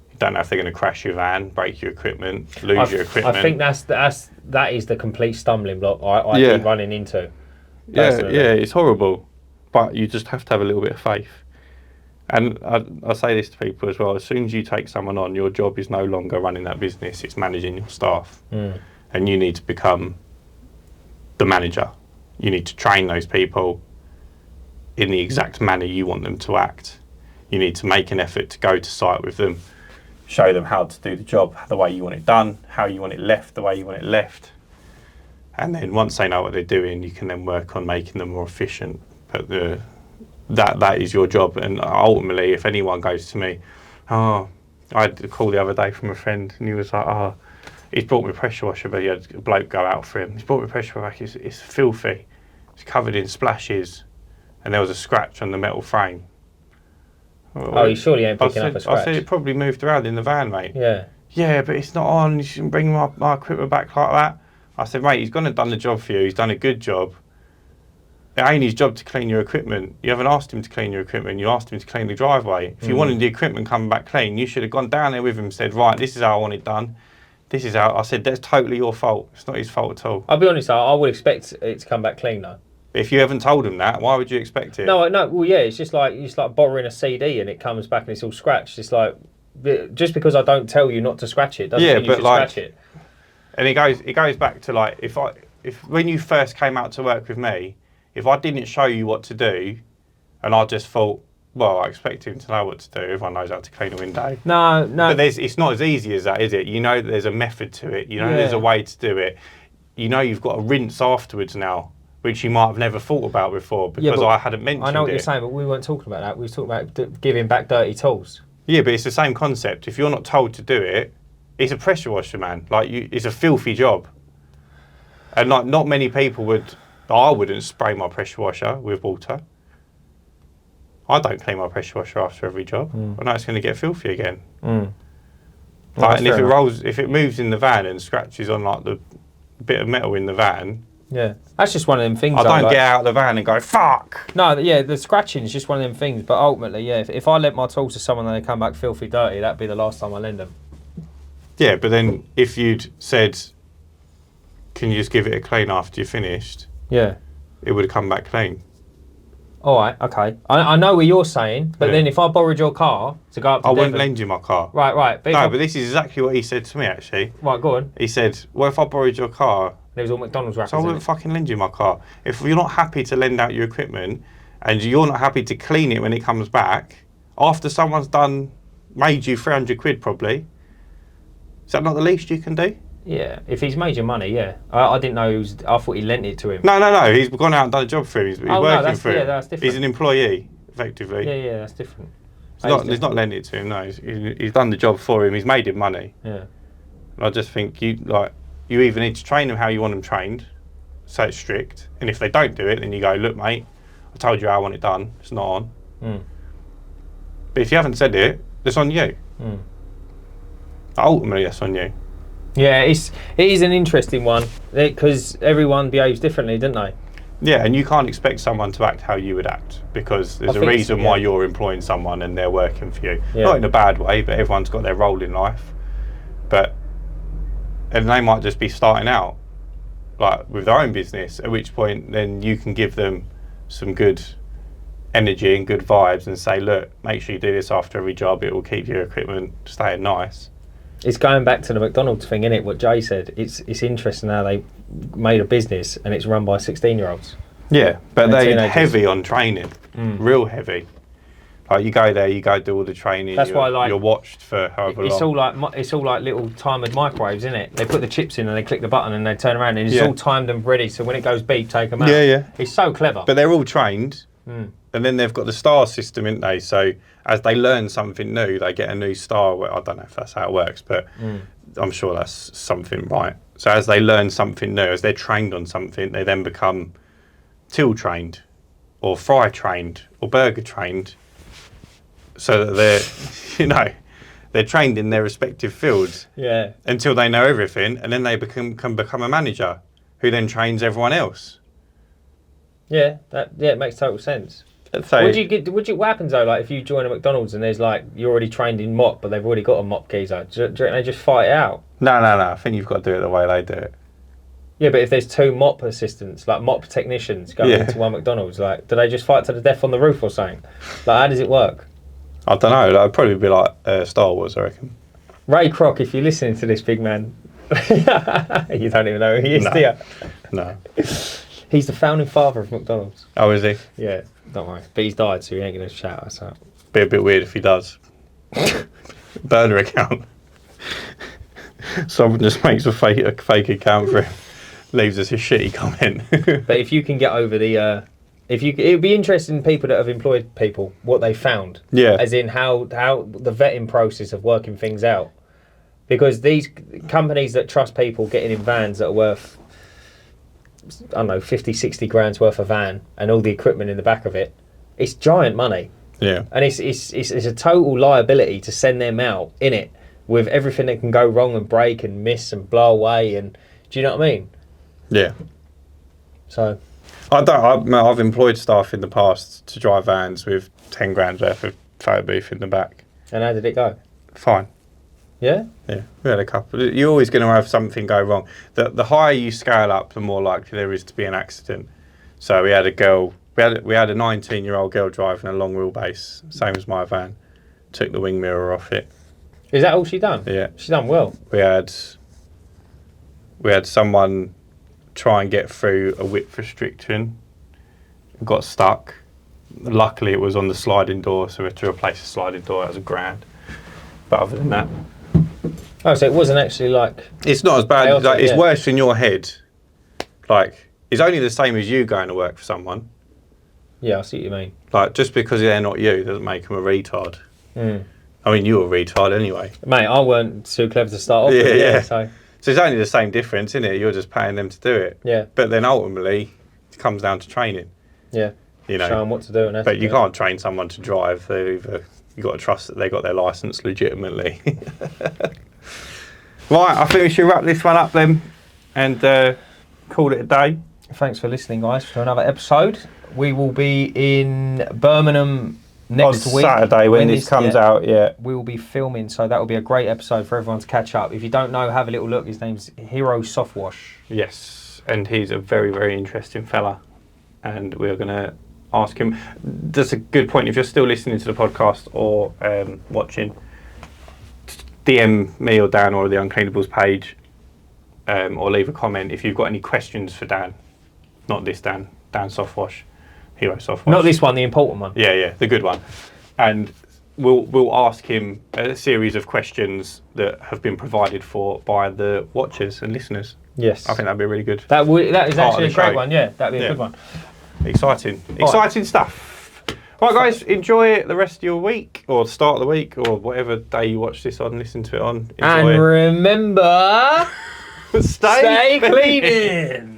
You don't know if they're going to crash your van, break your equipment, lose your equipment. I think that is the complete stumbling block I keep running into. Personally. Yeah, it's horrible, but you just have to have a little bit of faith. And I say this to people as well, as soon as you take someone on, your job is no longer running that business, it's managing your staff. And you need to become the manager. You need to train those people in the exact manner you want them to act. You need to make an effort to go to site with them, show them how to do the job the way you want it done, how you want it left, the way you want it left. And then once they know what they're doing, you can then work on making them more efficient. But that is your job. And ultimately, if anyone goes to me, I had a call the other day from a friend, and he was like, He's brought me a pressure washer, but he had a bloke go out for him. He's brought me a pressure washer. It's filthy. It's covered in splashes, and there was a scratch on the metal frame. Oh, you surely ain't picking up a scratch. I said it probably moved around in the van, mate. Yeah. Yeah, but it's not on. You shouldn't bring my equipment back like that. I said, mate, he's gone and done the job for you. He's done a good job. It ain't his job to clean your equipment. You haven't asked him to clean your equipment. You asked him to clean the driveway. If you wanted the equipment coming back clean, you should have gone down there with him and said, right, this is how I want it done. This is how. I said, that's totally your fault. It's not his fault at all. I'll be honest, I would expect it to come back clean though. If you haven't told him that, why would you expect it? No. Well, yeah, it's like borrowing a CD and it comes back and it's all scratched. It's like, just because I don't tell you not to scratch it doesn't mean you should scratch it. And it goes back to like if when you first came out to work with me, if I didn't show you what to do, and I just thought, well, I expect him to know what to do. Everyone knows how to clean a window. No. But it's not as easy as that, is it? You know that there's a method to it. You know there's a way to do it. You know you've got to rinse afterwards now, which you might have never thought about before because I hadn't mentioned it. I know what you're saying, but we weren't talking about that. We were talking about giving back dirty tools. Yeah, but it's the same concept. If you're not told to do it, it's a pressure washer, man. Like it's a filthy job. And like not many people would. I wouldn't spray my pressure washer with water. I don't clean my pressure washer after every job. I know it's going to get filthy again. Like, and if it moves in the van and scratches on like the bit of metal in the van. Yeah, that's just one of them things. I don't get out of the van and go, fuck! No, yeah, the scratching is just one of them things. But ultimately, yeah, if I lent my tools to someone and they come back filthy dirty, that'd be the last time I lend them. Yeah, but then if you'd said, can you just give it a clean after you're finished? Yeah. It would have come back clean. All right, okay. I know what you're saying, but then if I borrowed your car to go up to Devon... I wouldn't lend you my car. Right. But this is exactly what he said to me, actually. Right, go on. He said, well, if I borrowed your car... There was all McDonald's wrappers. So I wouldn't fucking lend you my car. If you're not happy to lend out your equipment and you're not happy to clean it when it comes back, after someone's made you 300 quid probably, is that not the least you can do? Yeah, if he's made your money, yeah. I didn't know I thought he lent it to him. No. He's gone out and done a job for him. He's working for him. Yeah, that's different. He's an employee, effectively. Yeah, that's different. He's not lending it to him, no. He's done the job for him. He's made him money. Yeah. And I just think you either need to train them how you want them trained, so it's strict. And if they don't do it, then you go, look, mate, I told you how I want it done. It's not on. But if you haven't said it, it's on you. Ultimately, that's on you. Yeah, it is an interesting one because everyone behaves differently, don't they? Yeah, and you can't expect someone to act how you would act because there's a reason why you're employing someone and they're working for you. Yeah. Not in a bad way, but everyone's got their role in life. And they might just be starting out like with their own business, at which point then you can give them some good energy and good vibes and say, look, make sure you do this after every job. It will keep your equipment staying nice. It's going back to the McDonald's thing, innit? What Jay said. It's interesting how they made a business and it's run by 16-year-olds. Yeah, but they're heavy on training, real heavy. Like you go there, you go do all the training. That's why you're watched for however long. It's all like little timed microwaves, isn't it? They put the chips in and they click the button and they turn around and it's all timed and ready. So when it goes beep, take them out. Yeah. It's so clever. But they're all trained, and then they've got the star system, isn't they? So as they learn something new, they get a new star. I don't know if that's how it works, but I'm sure that's something right. So as they learn something new, as they're trained on something, they then become till trained, or fry trained, or burger trained. So that they're trained in their respective fields. Yeah. Until they know everything, and then they can become a manager, who then trains everyone else. Yeah, it makes total sense. So, what happens though? Like if you join a McDonald's and there's you're already trained in mop, but they've already got a mop geezer. Do you reckon they just fight it out? No. I think you've got to do it the way they do it. Yeah, but if there's two mop assistants, like mop technicians, going into one McDonald's, do they just fight to the death on the roof or something? How does it work? I don't know. That'd probably be like Star Wars, I reckon. Ray Kroc, if you're listening to this, big man, you don't even know who he is, do you? No. He's the founding father of McDonald's. Oh, is he? Yeah, don't worry. But he's died, so he ain't going to shout us out. Be a bit weird if he does. Burner account. Someone just makes a fake account for him, leaves us a shitty comment. But if you can get over the... it would be interesting people that have employed people, what they found. Yeah. As in how the vetting process of working things out. Because these companies that trust people getting in vans that are worth, I don't know, 50, 60 grand's worth of van and all the equipment in the back of it, it's giant money. Yeah. And it's a total liability to send them out in it with everything that can go wrong and break and miss and blow away. And do you know what I mean? Yeah. So I've employed staff in the past to drive vans with 10 grand worth of photo booth in the back. And how did it go? Fine. Yeah? Yeah, we had a couple. You're always going to have something go wrong. The higher you scale up, the more likely there is to be an accident. So we had a girl, we had a 19-year-old girl driving a long wheelbase, same as my van. Took the wing mirror off it. Is that all she done? Yeah. She done well. We had someone try and get through a width restriction, got stuck. Luckily, it was on the sliding door, so we had to replace the sliding door. That was £1,000. But other than that, oh, so it wasn't actually like... it's not as bad. chaotic, Like, it's yeah. worse in your head. Like, it's only the same as you going to work for someone. Yeah, I see what you mean. Like, just because they're not you doesn't make them a retard. Mm. I mean, you're a retard anyway. Mate, I weren't too clever to start off Yeah, with. yeah. So, So it's only the same difference, isn't it? You're just paying them to do it. yeah, But then ultimately, it comes down to training. yeah. You know. Show them what to do. And But you can't train someone to drive. You've got to trust that they got their licence legitimately. Right, I think we should wrap this one up then and call it a day. Thanks for listening, guys, to another episode. We will be in Birmingham next on week. Saturday when this comes out, yeah. We will be filming, so that will be a great episode for everyone to catch up. If you don't know, have a little look. His name's Hero Softwash. Yes, and he's a very, very interesting fella. And we're going to ask him. That's a good point. If you're still listening to the podcast or watching, DM me or Dan or the Uncleanables page or leave a comment if you've got any questions for Dan. Not this Dan, Dan Softwash, Hero Softwash. Not this one, the important one. Yeah, the good one. And we'll ask him a series of questions that have been provided for by the watchers and listeners. Yes. I think that'd be really good. That is part of actually the a great show. one, yeah. That'd be a good one. Exciting stuff. Right, guys, enjoy the rest of your week, or start of the week, or whatever day you watch this on, listen to it on. Enjoy. And remember, Stay cleaning.